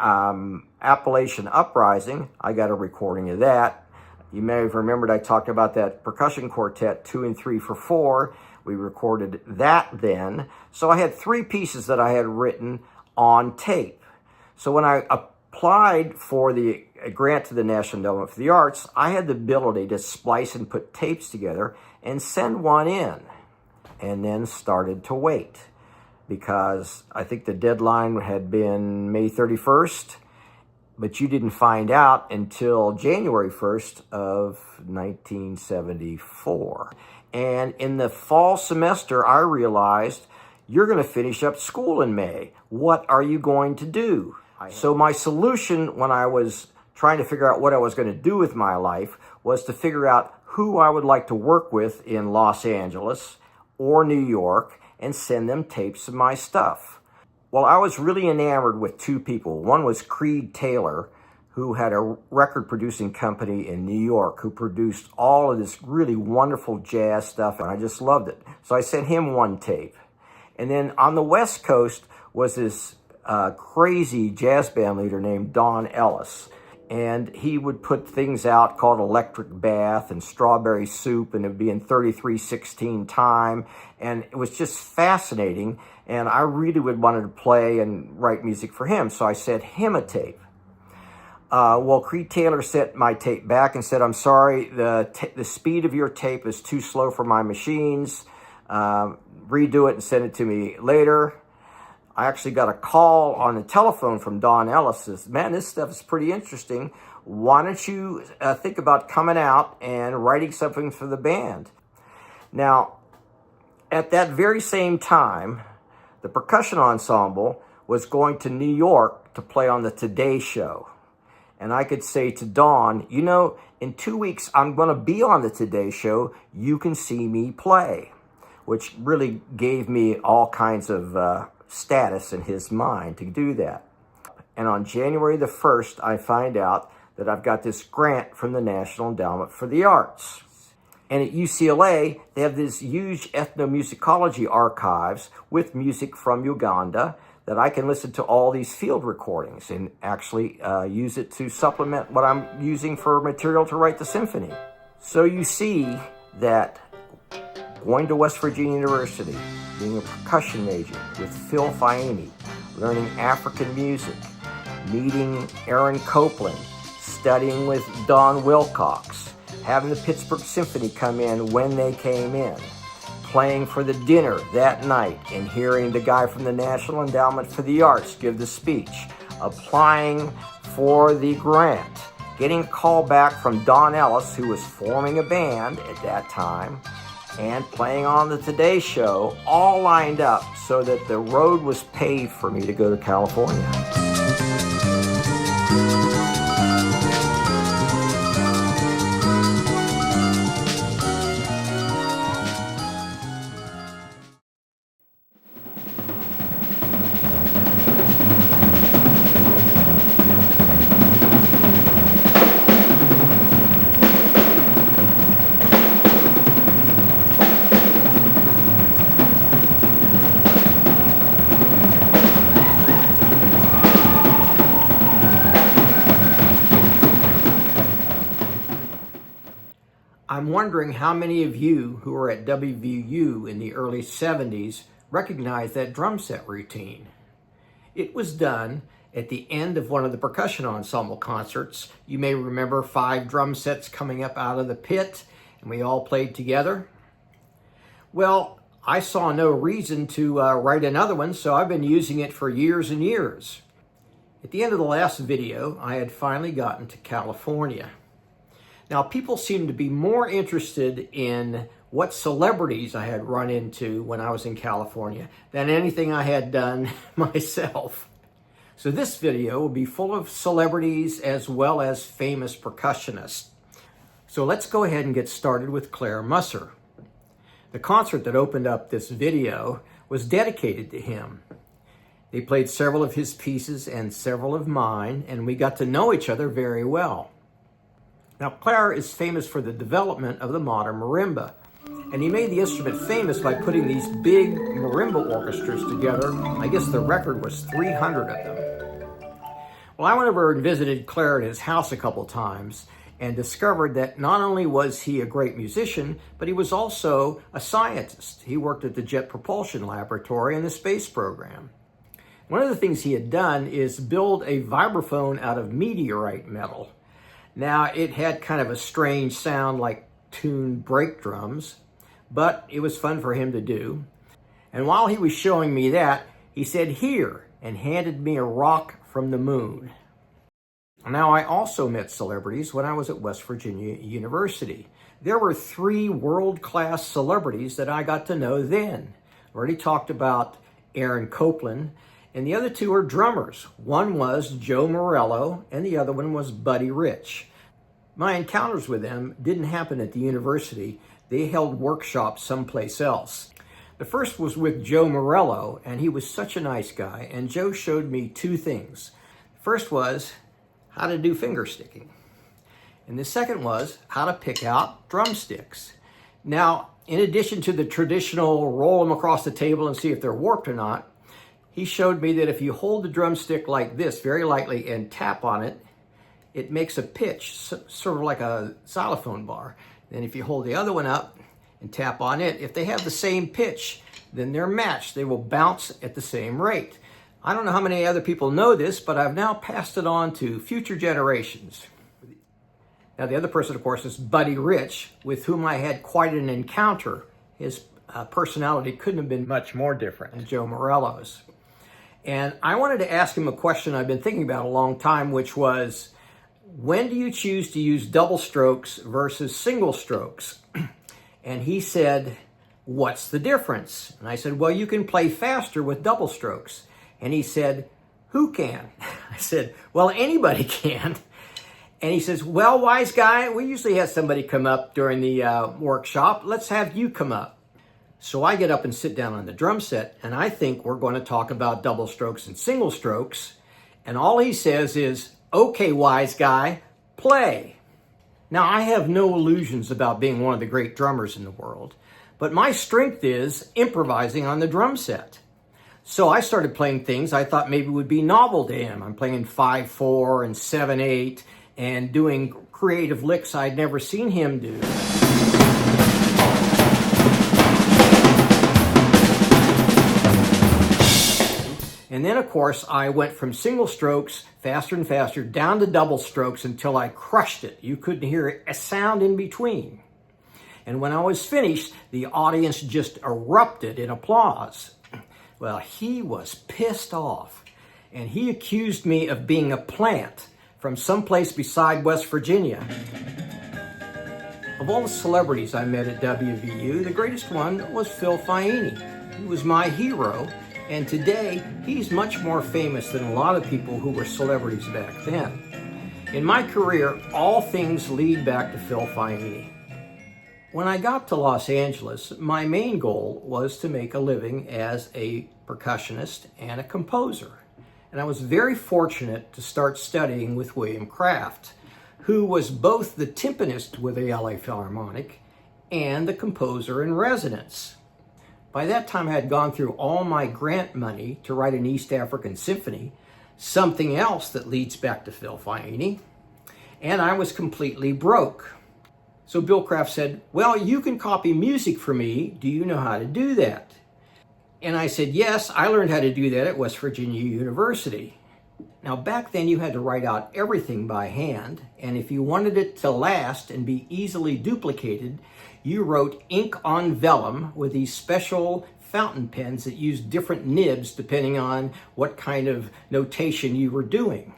Appalachian Uprising, I got a recording of that. You may have remembered I talked about that percussion quartet, 2 and 3 for 4. We recorded that then. So I had 3 pieces that I had written on tape. So when I applied for the grant to the National Endowment for the Arts, I had the ability to splice and put tapes together and send one in, and then started to wait, because I think the deadline had been May 31st, but you didn't find out until January 1st of 1974. And in the fall semester, I realized, you're going to finish up school in May. What are you going to do? So my solution when I was trying to figure out what I was going to do with my life was to figure out who I would like to work with in Los Angeles or New York and send them tapes of my stuff. Well, I was really enamored with 2 people. One was Creed Taylor, who had a record producing company in New York, who produced all of this really wonderful jazz stuff, and I just loved it. So I sent him 1 tape. And then on the West Coast was this crazy jazz band leader named Don Ellis. And he would put things out called Electric Bath and Strawberry Soup, and it would be in 33/16 time. And it was just fascinating. And I really would wanted to play and write music for him. So I sent him a tape. Well, Creed Taylor sent my tape back and said, "I'm sorry, the speed of your tape is too slow for my machines. Redo it and send it to me later." I actually got a call on the telephone from Don Ellis. Says, "Man, this stuff is pretty interesting. Why don't you think about coming out and writing something for the band?" Now, at that very same time, the percussion ensemble was going to New York to play on the Today Show. And I could say to Don, "You know, in 2 weeks, I'm going to be on the Today Show. You can see me play," which really gave me all kinds of status in his mind to do that. And on January the 1st, I find out that I've got this grant from the National Endowment for the Arts. And at UCLA, they have this huge ethnomusicology archives with music from Uganda that I can listen to all these field recordings and actually use it to supplement what I'm using for material to write the symphony. So you see that going to West Virginia University, being a percussion major with Phil Faini, learning African music, meeting Aaron Copland, studying with Don Wilcox, having the Pittsburgh Symphony come in when they came in, playing for the dinner that night and hearing the guy from the National Endowment for the Arts give the speech, applying for the grant, getting a call back from Don Ellis, who was forming a band at that time, and playing on the Today Show, all lined up so that the road was paved for me to go to California. I'm wondering how many of you who were at WVU in the early 70s recognize that drum set routine. It was done at the end of one of the percussion ensemble concerts. You may remember 5 drum sets coming up out of the pit, and we all played together. Well, I saw no reason to write another one, so I've been using it for years and years. At the end of the last video, I had finally gotten to California. Now, people seem to be more interested in what celebrities I had run into when I was in California than anything I had done myself. So this video will be full of celebrities as well as famous percussionists. So let's go ahead and get started with Claire Musser. The concert that opened up this video was dedicated to him. They played several of his pieces and several of mine, and we got to know each other very well. Now, Claire is famous for the development of the modern marimba, and he made the instrument famous by putting these big marimba orchestras together. I guess the record was 300 of them. Well, I went over and visited Claire at his house a couple times and discovered that not only was he a great musician, but he was also a scientist. He worked at the Jet Propulsion Laboratory in the space program. One of the things he had done is build a vibraphone out of meteorite metal. Now, it had kind of a strange sound like tuned brake drums, but it was fun for him to do. And while he was showing me that, he said, "Here," and handed me a rock from the moon. Now, I also met celebrities when I was at West Virginia University. There were 3 world-class celebrities that I got to know then. I already talked about Aaron Copland, and the other 2 are drummers. One was Joe Morello, and the other one was Buddy Rich. My encounters with them didn't happen at the university. They held workshops someplace else. The first was with Joe Morello, and he was such a nice guy, and Joe showed me 2 things. The first was how to do finger sticking, and the second was how to pick out drumsticks. Now, in addition to the traditional roll them across the table and see if they're warped or not, he showed me that if you hold the drumstick like this very lightly and tap on it, it makes a pitch, sort of like a xylophone bar. Then if you hold the other one up and tap on it, if they have the same pitch, then they're matched. They will bounce at the same rate. I don't know how many other people know this, but I've now passed it on to future generations. Now, the other person, of course, is Buddy Rich, with whom I had quite an encounter. His personality couldn't have been much more different than Joe Morello's. And I wanted to ask him a question I've been thinking about a long time, which was, when do you choose to use double strokes versus single strokes? And he said, "What's the difference?" And I said, "Well, you can play faster with double strokes." And he said, "Who can?" I said, "Well, anybody can." And he says, "Well, wise guy, we usually have somebody come up during the workshop. Let's have you come up." So I get up and sit down on the drum set, and I think we're going to talk about double strokes and single strokes. And all he says is, "Okay, wise guy, play." Now, I have no illusions about being one of the great drummers in the world, but my strength is improvising on the drum set. So I started playing things I thought maybe would be novel to him. I'm playing 5/4 and 7/8 and doing creative licks I'd never seen him do. And then, of course, I went from single strokes, faster and faster, down to double strokes until I crushed it. You couldn't hear a sound in between. And when I was finished, the audience just erupted in applause. Well, he was pissed off, and he accused me of being a plant from someplace beside West Virginia. Of all the celebrities I met at WVU, the greatest one was Phil Faini. He was my hero, and today he's much more famous than a lot of people who were celebrities back then. In my career, all things lead back to Phil Faini. When I got to Los Angeles, my main goal was to make a living as a percussionist and a composer. And I was very fortunate to start studying with William Kraft, who was both the timpanist with the LA Philharmonic and the composer in residence. By that time, I had gone through all my grant money to write an East African symphony, something else that leads back to Phil Faini, and I was completely broke. So Bill Kraft said, "Well, you can copy music for me. Do you know how to do that?" And I said, "Yes, I learned how to do that at West Virginia University." Now, back then you had to write out everything by hand, and if you wanted it to last and be easily duplicated, you wrote ink on vellum with these special fountain pens that used different nibs depending on what kind of notation you were doing.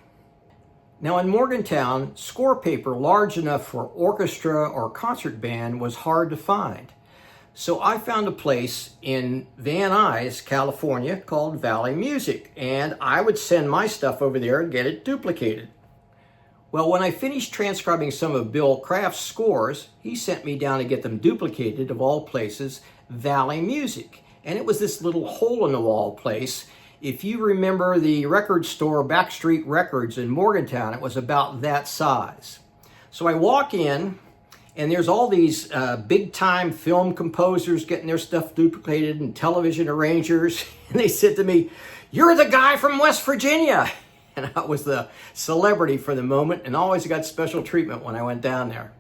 Now in Morgantown, score paper large enough for orchestra or concert band was hard to find. So I found a place in Van Nuys, California called Valley Music, and I would send my stuff over there and get it duplicated. Well, when I finished transcribing some of Bill Kraft's scores, he sent me down to get them duplicated, of all places, Valley Music. And it was this little hole-in-the-wall place. If you remember the record store Backstreet Records in Morgantown, it was about that size. So I walk in, and there's all these big-time film composers getting their stuff duplicated and television arrangers. And they said to me, "You're the guy from West Virginia." And I was the celebrity for the moment and always got special treatment when I went down there.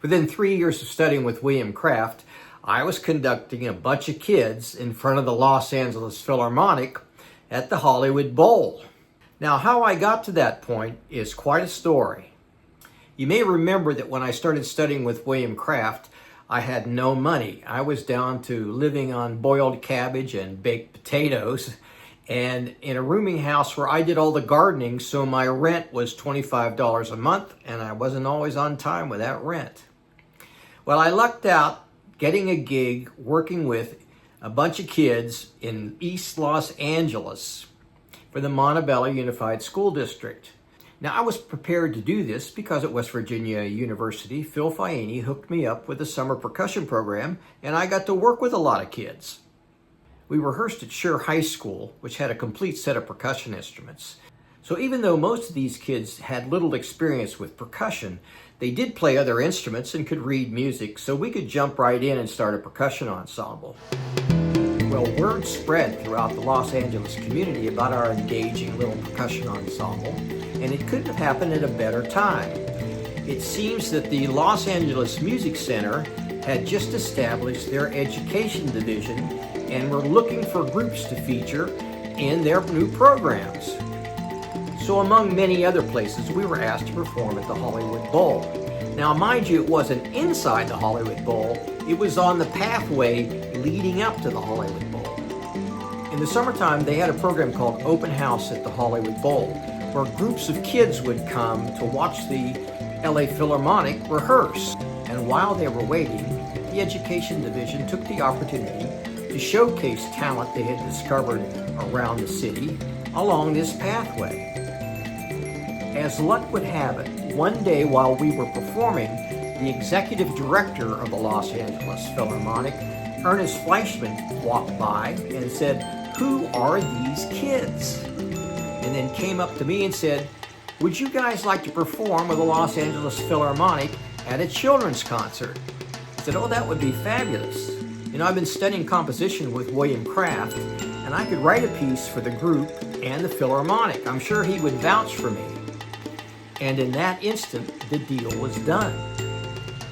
Within 3 years of studying with William Kraft, I was conducting a bunch of kids in front of the Los Angeles Philharmonic at the Hollywood Bowl. Now, how I got to that point is quite a story. You may remember that when I started studying with William Kraft, I had no money. I was down to living on boiled cabbage and baked potatoes, and in a rooming house where I did all the gardening, so my rent was $25 a month, and I wasn't always on time with that rent. Well, I lucked out getting a gig working with a bunch of kids in East Los Angeles for the Montebello Unified School District. Now, I was prepared to do this because at West Virginia University, Phil Faiini hooked me up with a summer percussion program, and I got to work with a lot of kids. We rehearsed at Scher High School, which had a complete set of percussion instruments. So even though most of these kids had little experience with percussion, they did play other instruments and could read music, so we could jump right in and start a percussion ensemble. Well, word spread throughout the Los Angeles community about our engaging little percussion ensemble, and it couldn't have happened at a better time. It seems that the Los Angeles Music Center had just established their education division and were looking for groups to feature in their new programs. So among many other places, we were asked to perform at the Hollywood Bowl. Now, mind you, it wasn't inside the Hollywood Bowl, it was on the pathway leading up to the Hollywood Bowl. In the summertime, they had a program called Open House at the Hollywood Bowl, where groups of kids would come to watch the LA Philharmonic rehearse. And while they were waiting, the Education Division took the opportunity to showcase talent they had discovered around the city along this pathway. As luck would have it, one day while we were performing, the executive director of the Los Angeles Philharmonic, Ernest Fleischman, walked by and said, "Who are these kids?" And then came up to me and said, "Would you guys like to perform with the Los Angeles Philharmonic at a children's concert?" I said, "Oh, that would be fabulous. You know, I've been studying composition with William Kraft, and I could write a piece for the group and the Philharmonic. I'm sure he would vouch for me." And in that instant, the deal was done.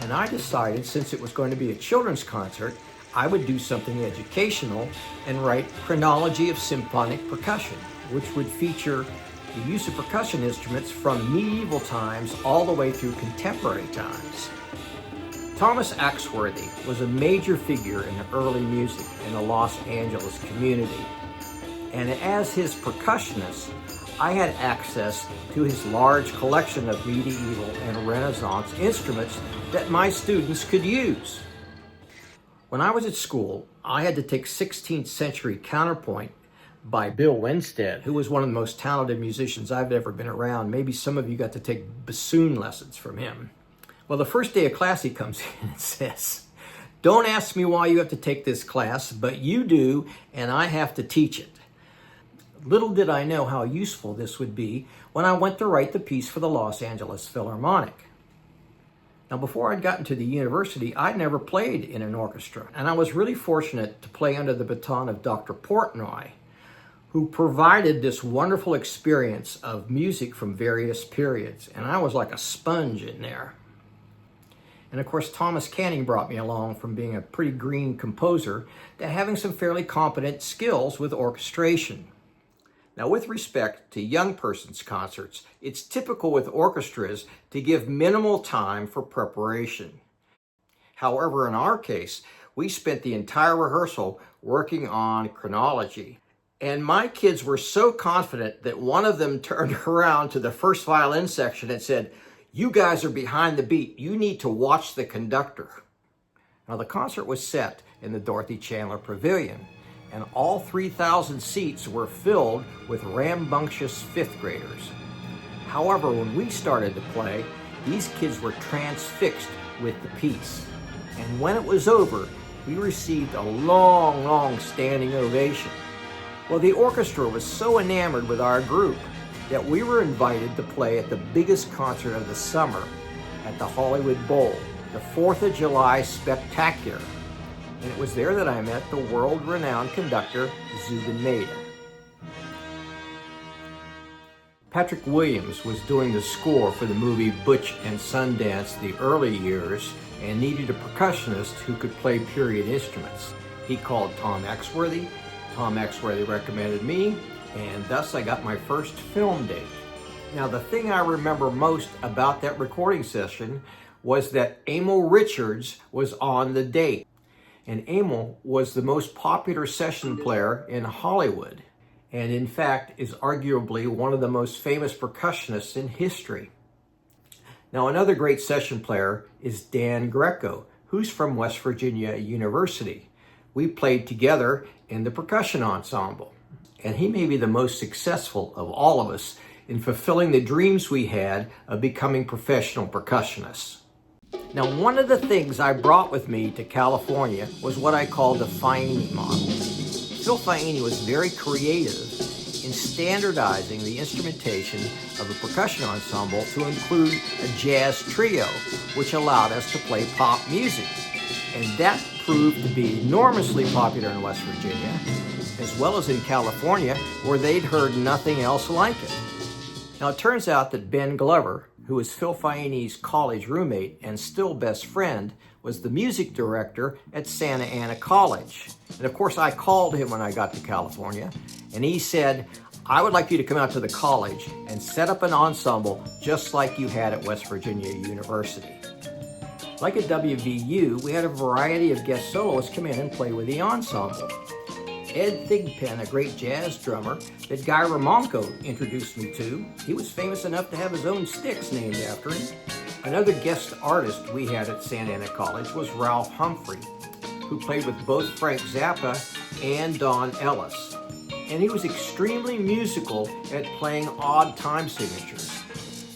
And I decided, since it was going to be a children's concert, I would do something educational and write Chronology of Symphonic Percussion, which would feature the use of percussion instruments from medieval times all the way through contemporary times. Thomas Axworthy was a major figure in the early music in the Los Angeles community. And as his percussionist, I had access to his large collection of medieval and Renaissance instruments that my students could use. When I was at school, I had to take 16th Century Counterpoint by Bill Winstead, who was one of the most talented musicians I've ever been around. Maybe some of you got to take bassoon lessons from him. Well, the first day of class, he comes in and says, "Don't ask me why you have to take this class, but you do, and I have to teach it." Little did I know how useful this would be when I went to write the piece for the Los Angeles Philharmonic. Now, before I'd gotten to the university, I'd never played in an orchestra, and I was really fortunate to play under the baton of Dr. Portnoy, who provided this wonderful experience of music from various periods, and I was like a sponge in there. And of course, Thomas Canning brought me along from being a pretty green composer to having some fairly competent skills with orchestration. Now, with respect to young persons' concerts, it's typical with orchestras to give minimal time for preparation. However, in our case, we spent the entire rehearsal working on chronology. And my kids were so confident that one of them turned around to the first violin section and said, "You guys are behind the beat. You need to watch the conductor." Now, the concert was set in the Dorothy Chandler Pavilion, and all 3,000 seats were filled with rambunctious fifth graders. However, when we started to play, these kids were transfixed with the piece. And when it was over, we received a long, long standing ovation. Well, the orchestra was so enamored with our group that we were invited to play at the biggest concert of the summer at the Hollywood Bowl, the 4th of July Spectacular. And it was there that I met the world-renowned conductor, Zubin Mehta. Patrick Williams was doing the score for the movie Butch and Sundance the early years and needed a percussionist who could play period instruments. He called Tom Axworthy. Tom Axworthy recommended me, and thus I got my first film date. Now, the thing I remember most about that recording session was that Emil Richards was on the date. And Emil was the most popular session player in Hollywood, and in fact is arguably one of the most famous percussionists in history. Now, another great session player is Dan Greco, who's from West Virginia University. We played together in the percussion ensemble, and he may be the most successful of all of us in fulfilling the dreams we had of becoming professional percussionists. Now, one of the things I brought with me to California was what I call the Faini model. Phil Faini was very creative in standardizing the instrumentation of a percussion ensemble to include a jazz trio, which allowed us to play pop music. And that proved to be enormously popular in West Virginia, as well as in California, where they'd heard nothing else like it. Now, it turns out that Ben Glover, who was Phil Faini's college roommate and still best friend, was the music director at Santa Ana College. And of course, I called him when I got to California, and he said, "I would like you to come out to the college and set up an ensemble just like you had at West Virginia University." Like at WVU, we had a variety of guest soloists come in and play with the ensemble. Ed Thigpen, a great jazz drummer that Guy Ramonko introduced me to. He was famous enough to have his own sticks named after him. Another guest artist we had at Santa Ana College was Ralph Humphrey, who played with both Frank Zappa and Don Ellis. And he was extremely musical at playing odd time signatures.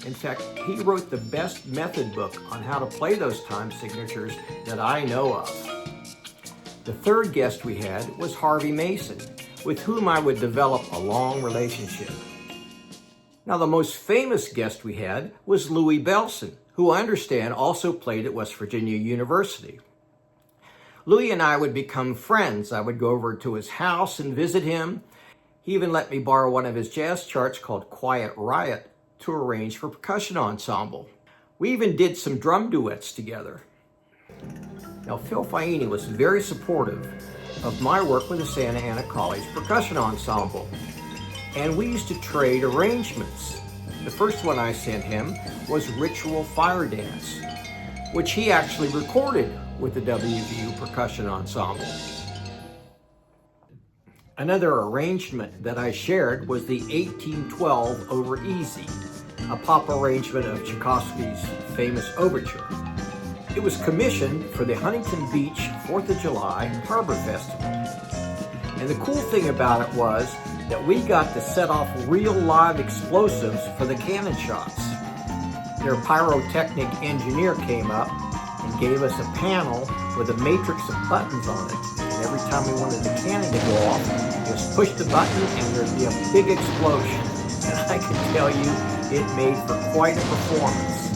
In fact, he wrote the best method book on how to play those time signatures that I know of. The third guest we had was Harvey Mason, with whom I would develop a long relationship. Now, the most famous guest we had was Louis Bellson, who I understand also played at West Virginia University. Louis and I would become friends. I would go over to his house and visit him. He even let me borrow one of his jazz charts called Quiet Riot to arrange for percussion ensemble. We even did some drum duets together. Now, Phil Faini was very supportive of my work with the Santa Ana College Percussion Ensemble, and we used to trade arrangements. The first one I sent him was Ritual Fire Dance, which he actually recorded with the WVU Percussion Ensemble. Another arrangement that I shared was the 1812 Over Easy, a pop arrangement of Tchaikovsky's famous overture. It was commissioned for the Huntington Beach 4th of July Harbor Festival. And the cool thing about it was that we got to set off real live explosives for the cannon shots. Their pyrotechnic engineer came up and gave us a panel with a matrix of buttons on it. And every time we wanted the cannon to go off, just push the button and there'd be a big explosion. And I can tell you, it made for quite a performance.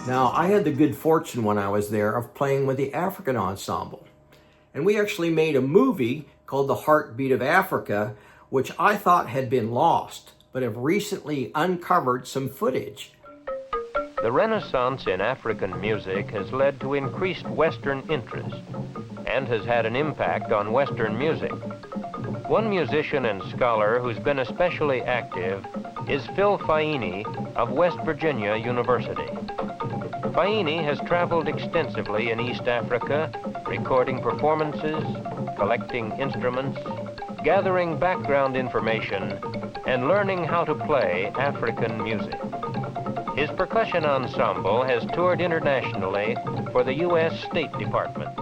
Now, I had the good fortune when I was there of playing with the African ensemble. And we actually made a movie called The Heartbeat of Africa, which I thought had been lost, but have recently uncovered some footage.
The Renaissance in African music has led to increased Western interest and has had an impact on Western music. One musician and scholar who's been especially active is Phil Faini of West Virginia University. Faini has traveled extensively in East Africa, recording performances, collecting instruments, gathering background information, and learning how to play African music. His percussion ensemble has toured internationally for the U.S. State Department.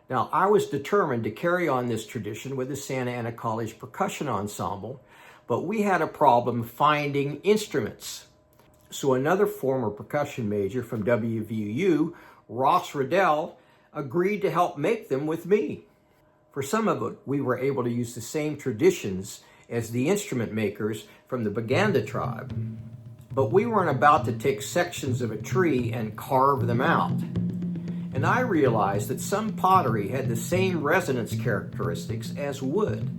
Now, I was determined to carry on this tradition with the Santa Ana College Percussion Ensemble, but we had a problem finding instruments. So another former percussion major from WVU, Ross Riddell, agreed to help make them with me. For some of it, we were able to use the same traditions as the instrument makers from the Baganda tribe. But we weren't about to take sections of a tree and carve them out. And I realized that some pottery had the same resonance characteristics as wood,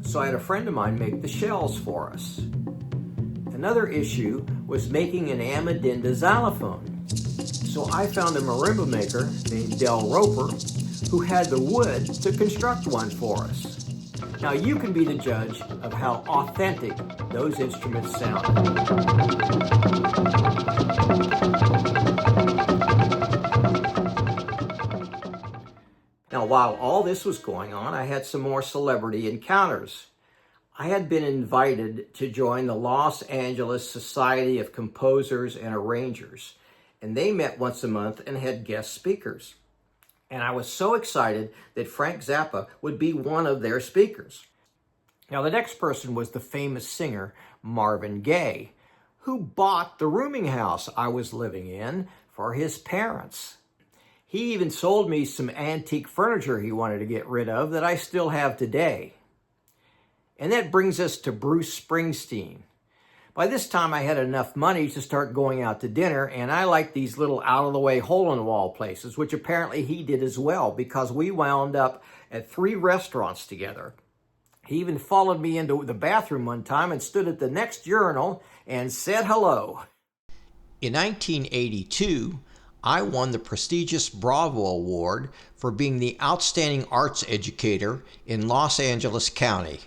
so I had a friend of mine make the shells for us. Another issue was making an Amadinda xylophone. So I found a marimba maker named Del Roper who had the wood to construct one for us. Now you can be the judge of how authentic those instruments sound. Now while all this was going on, I had some more celebrity encounters. I had been invited to join the Los Angeles Society of Composers and Arrangers, and they met once a month and had guest speakers. And I was so excited that Frank Zappa would be one of their speakers. Now, the next person was the famous singer Marvin Gaye, who bought the rooming house I was living in for his parents. He even sold me some antique furniture he wanted to get rid of that I still have today. And that brings us to Bruce Springsteen. By this time, I had enough money to start going out to dinner, and I liked these little out-of-the-way hole-in-the-wall places, which apparently he did as well, because we wound up at 3 restaurants together. He even followed me into the bathroom one time and stood at the next urinal and said hello. In 1982, I won the prestigious Bravo Award for being the Outstanding Arts Educator in Los Angeles County.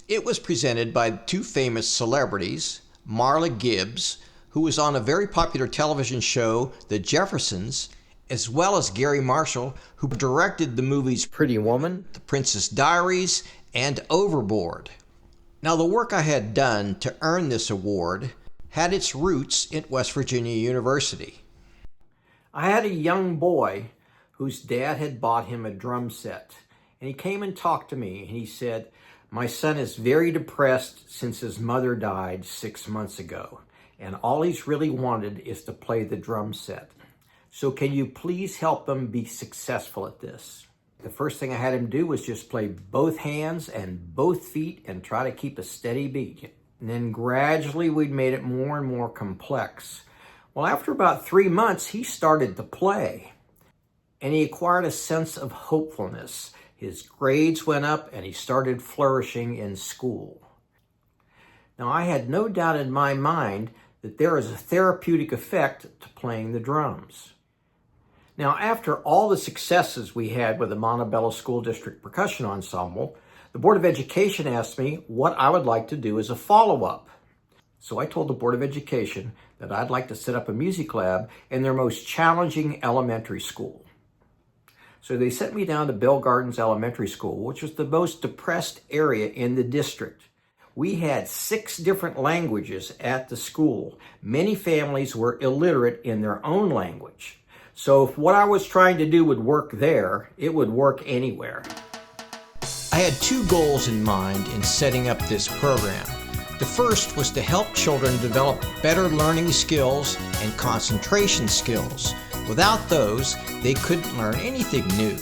It was presented by 2 famous celebrities, Marla Gibbs, who was on a very popular television show, The Jeffersons, as well as Gary Marshall, who directed the movies Pretty Woman, The Princess Diaries, and Overboard. Now, the work I had done to earn this award had its roots at West Virginia University. I had a young boy whose dad had bought him a drum set, and he came and talked to me, and he said, "My son is very depressed since his mother died 6 months ago, and all he's really wanted is to play the drum set. So can you please help him be successful at this?" The first thing I had him do was just play both hands and both feet and try to keep a steady beat. And then gradually we'd made it more and more complex. Well, after about 3 months, he started to play, and he acquired a sense of hopefulness. His grades went up, and he started flourishing in school. Now, I had no doubt in my mind that there is a therapeutic effect to playing the drums. Now, after all the successes we had with the Montebello School District Percussion Ensemble, the Board of Education asked me what I would like to do as a follow-up. So I told the Board of Education that I'd like to set up a music lab in their most challenging elementary school. So they sent me down to Bell Gardens Elementary School, which was the most depressed area in the district. We had 6 different languages at the school. Many families were illiterate in their own language. So if what I was trying to do would work there, it would work anywhere. I had 2 goals in mind in setting up this program. The first was to help children develop better learning skills and concentration skills Without those, they couldn't learn anything new.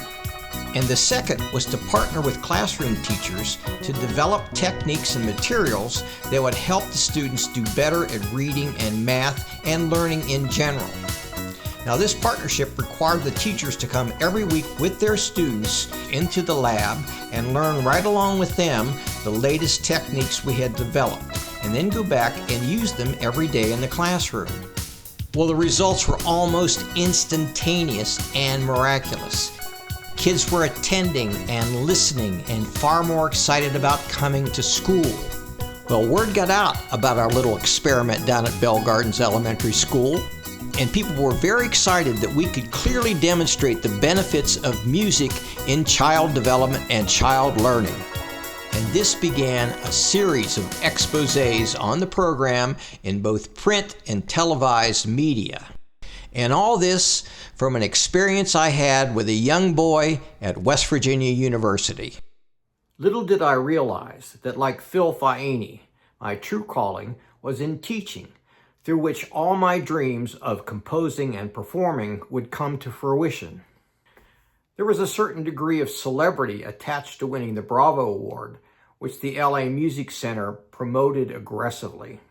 And the second was to partner with classroom teachers to develop techniques and materials that would help the students do better at reading and math and learning in general. Now, this partnership required the teachers to come every week with their students into the lab and learn right along with them the latest techniques we had developed, and then go back and use them every day in the classroom. Well, the results were almost instantaneous and miraculous. Kids were attending and listening and far more excited about coming to school. Well, word got out about our little experiment down at Bell Gardens Elementary School, and people were very excited that we could clearly demonstrate the benefits of music in child development and child learning. And this began a series of exposés on the program in both print and televised media. And all this from an experience I had with a young boy at West Virginia University. Little did I realize that, like Phil Faiini, my true calling was in teaching, through which all my dreams of composing and performing would come to fruition. There was a certain degree of celebrity attached to winning the Bravo Award, which the LA Music Center promoted aggressively.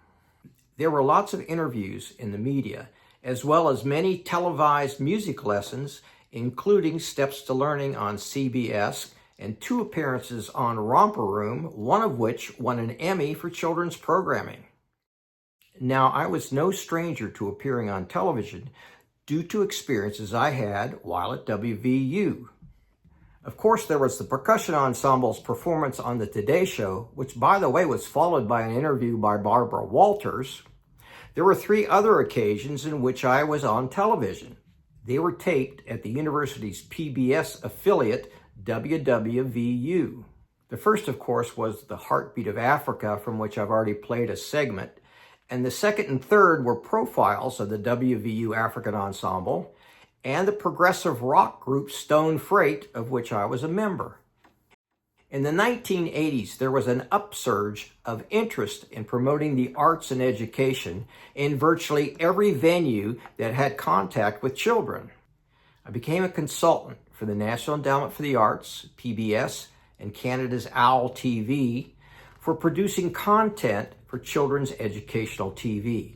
There were lots of interviews in the media, as well as many televised music lessons, including Steps to Learning on CBS and 2 appearances on Romper Room, one of which won an Emmy for children's programming. Now, I was no stranger to appearing on television due to experiences I had while at WVU. Of course, there was the percussion ensemble's performance on the Today Show, which, by the way, was followed by an interview by Barbara Walters. There were 3 other occasions in which I was on television. They were taped at the university's PBS affiliate, WVU. The first, of course, was The Heartbeat of Africa, from which I've already played a segment. And the second and third were profiles of the WVU African Ensemble and the progressive rock group Stone Freight, of which I was a member. In the 1980s, there was an upsurge of interest in promoting the arts and education in virtually every venue that had contact with children. I became a consultant for the National Endowment for the Arts, PBS, and Canada's OWL TV for producing content for children's educational TV.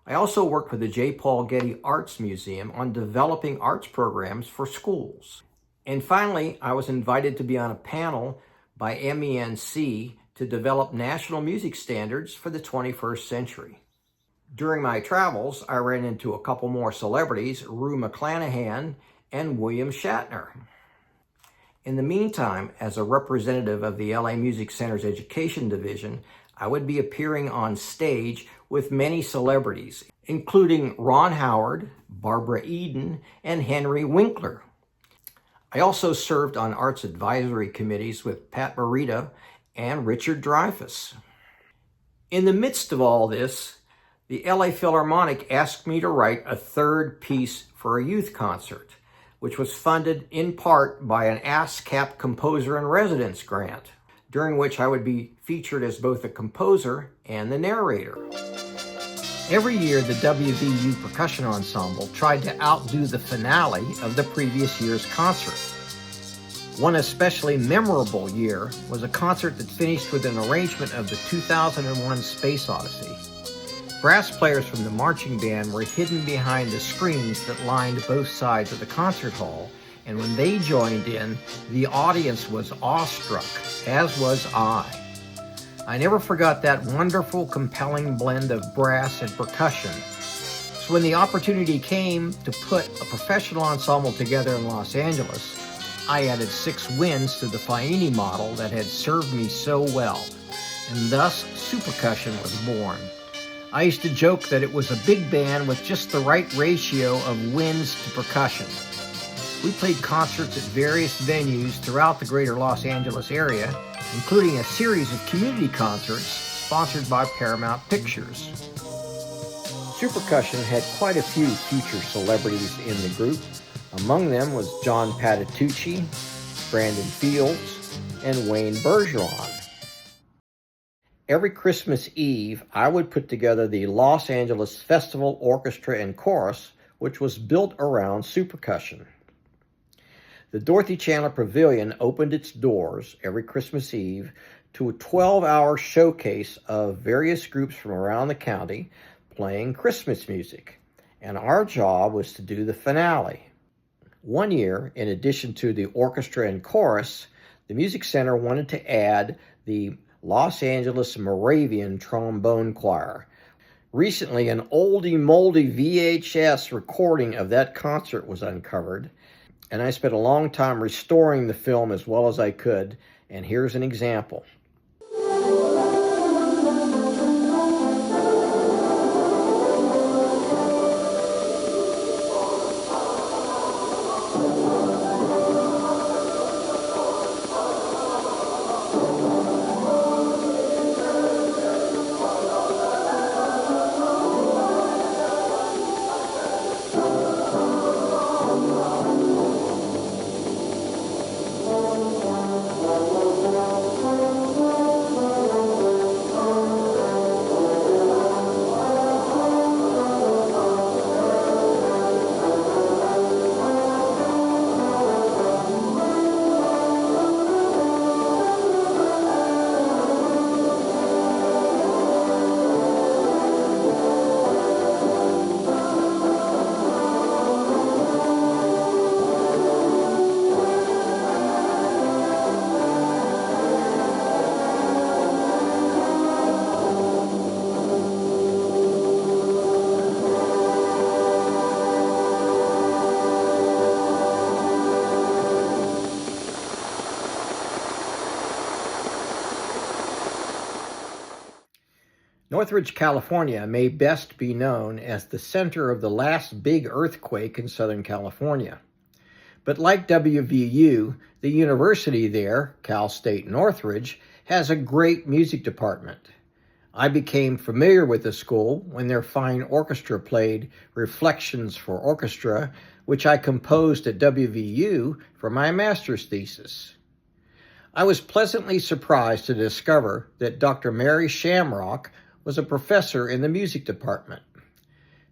I also worked with the J. Paul Getty Arts Museum on developing arts programs for schools. And finally, I was invited to be on a panel by MENC to develop national music standards for the 21st century. During my travels, I ran into a couple more celebrities, Rue McClanahan and William Shatner. In the meantime, as a representative of the LA Music Center's Education Division, I would be appearing on stage with many celebrities, including Ron Howard, Barbara Eden, and Henry Winkler. I also served on arts advisory committees with Pat Morita and Richard Dreyfuss. In the midst of all this, the LA Philharmonic asked me to write a 3rd piece for a youth concert, which was funded in part by an ASCAP Composer in Residence grant, during which I would be featured as both a composer and the narrator. Every year, the WVU Percussion Ensemble tried to outdo the finale of the previous year's concert. One especially memorable year was a concert that finished with an arrangement of the 2001 Space Odyssey. Brass players from the marching band were hidden behind the screens that lined both sides of the concert hall, and when they joined in, the audience was awestruck, as was I. I never forgot that wonderful, compelling blend of brass and percussion. So when the opportunity came to put a professional ensemble together in Los Angeles, I added 6 winds to the Faiini model that had served me so well, and thus Supercussion was born. I used to joke that it was a big band with just the right ratio of winds to percussion. We played concerts at various venues throughout the greater Los Angeles area, including a series of community concerts sponsored by Paramount Pictures. Supercussion had quite a few future celebrities in the group. Among them was John Patitucci, Brandon Fields, and Wayne Bergeron. Every Christmas Eve, I would put together the Los Angeles Festival Orchestra and Chorus, which was built around supercussion. The Dorothy Chandler Pavilion opened its doors every Christmas Eve to a 12-hour showcase of various groups from around the county playing Christmas music, and our job was to do the finale. One year, in addition to the orchestra and chorus, the Music Center wanted to add the Los Angeles Moravian Trombone Choir. Recently, an oldie-moldy VHS recording of that concert was uncovered, and I spent a long time restoring the film as well as I could, and here's an example. Northridge, California may best be known as the center of the last big earthquake in Southern California. But like WVU, the university there, Cal State Northridge, has a great music department. I became familiar with the school when their fine orchestra played Reflections for Orchestra, which I composed at WVU for my master's thesis. I was pleasantly surprised to discover that Dr. Mary Shamrock was a professor in the music department.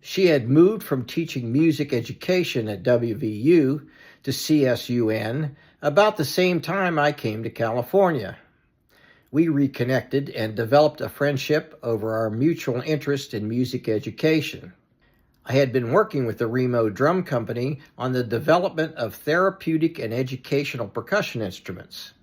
She had moved from teaching music education at WVU to CSUN about the same time I came to California. We reconnected and developed a friendship over our mutual interest in music education. I had been working with the Remo Drum Company on the development of therapeutic and educational percussion instruments.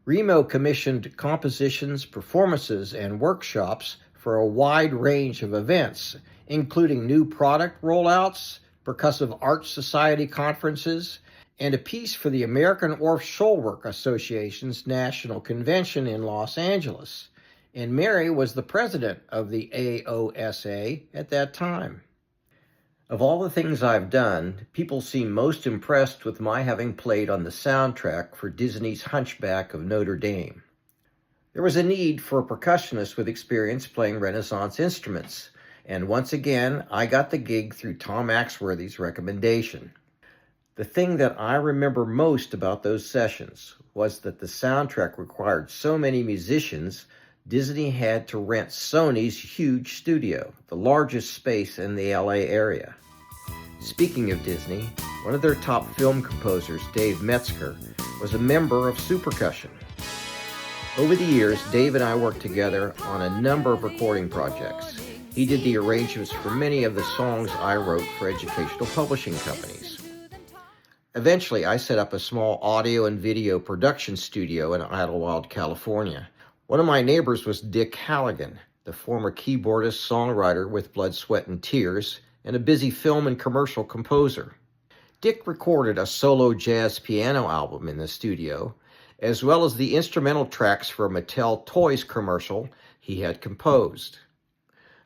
Remo commissioned compositions, performances, and workshops for a wide range of events, including new product rollouts, Percussive Arts Society conferences, and a piece for the American Orff Shoalwork Association's National Convention in Los Angeles. And Mary was the president of the AOSA at that time. Of all the things I've done, people seem most impressed with my having played on the soundtrack for Disney's Hunchback of Notre Dame. There was a need for a percussionist with experience playing Renaissance instruments, and once again, I got the gig through Tom Axworthy's recommendation. The thing that I remember most about those sessions was that the soundtrack required so many musicians, Disney had to rent Sony's huge studio, the largest space in the LA area. Speaking of Disney, one of their top film composers, Dave Metzger, was a member of Supercussion. Over the years, Dave and I worked together on a number of recording projects. He did the arrangements for many of the songs I wrote for educational publishing companies. Eventually, I set up a small audio and video production studio in Idlewild, California. One of my neighbors was Dick Halligan, the former keyboardist, songwriter with Blood, Sweat, and Tears, and a busy film and commercial composer. Dick recorded a solo jazz piano album in the studio, as well as the instrumental tracks for a Mattel Toys commercial he had composed.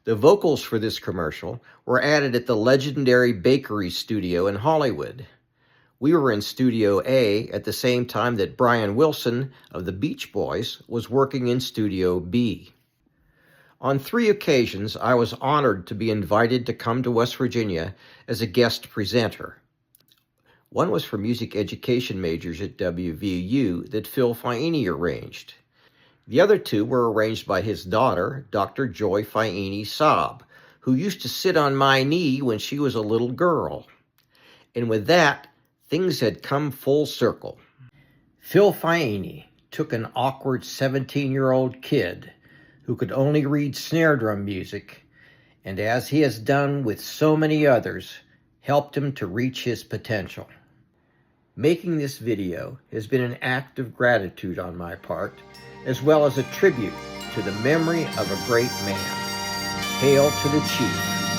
The vocals for this commercial were added at the legendary Bakery Studio in Hollywood. We were in Studio A at the same time that Brian Wilson of the Beach Boys was working in Studio B. On 3 occasions, I was honored to be invited to come to West Virginia as a guest presenter. One was for music education majors at WVU that Phil Faiini arranged. The other 2 were arranged by his daughter, Dr. Joy Faiini Saab, who used to sit on my knee when she was a little girl. And with that, things had come full circle. Phil Faiini took an awkward 17-year-old kid who could only read snare drum music, and as he has done with so many others, helped him to reach his potential. Making this video has been an act of gratitude on my part, as well as a tribute to the memory of a great man. Hail to the Chief.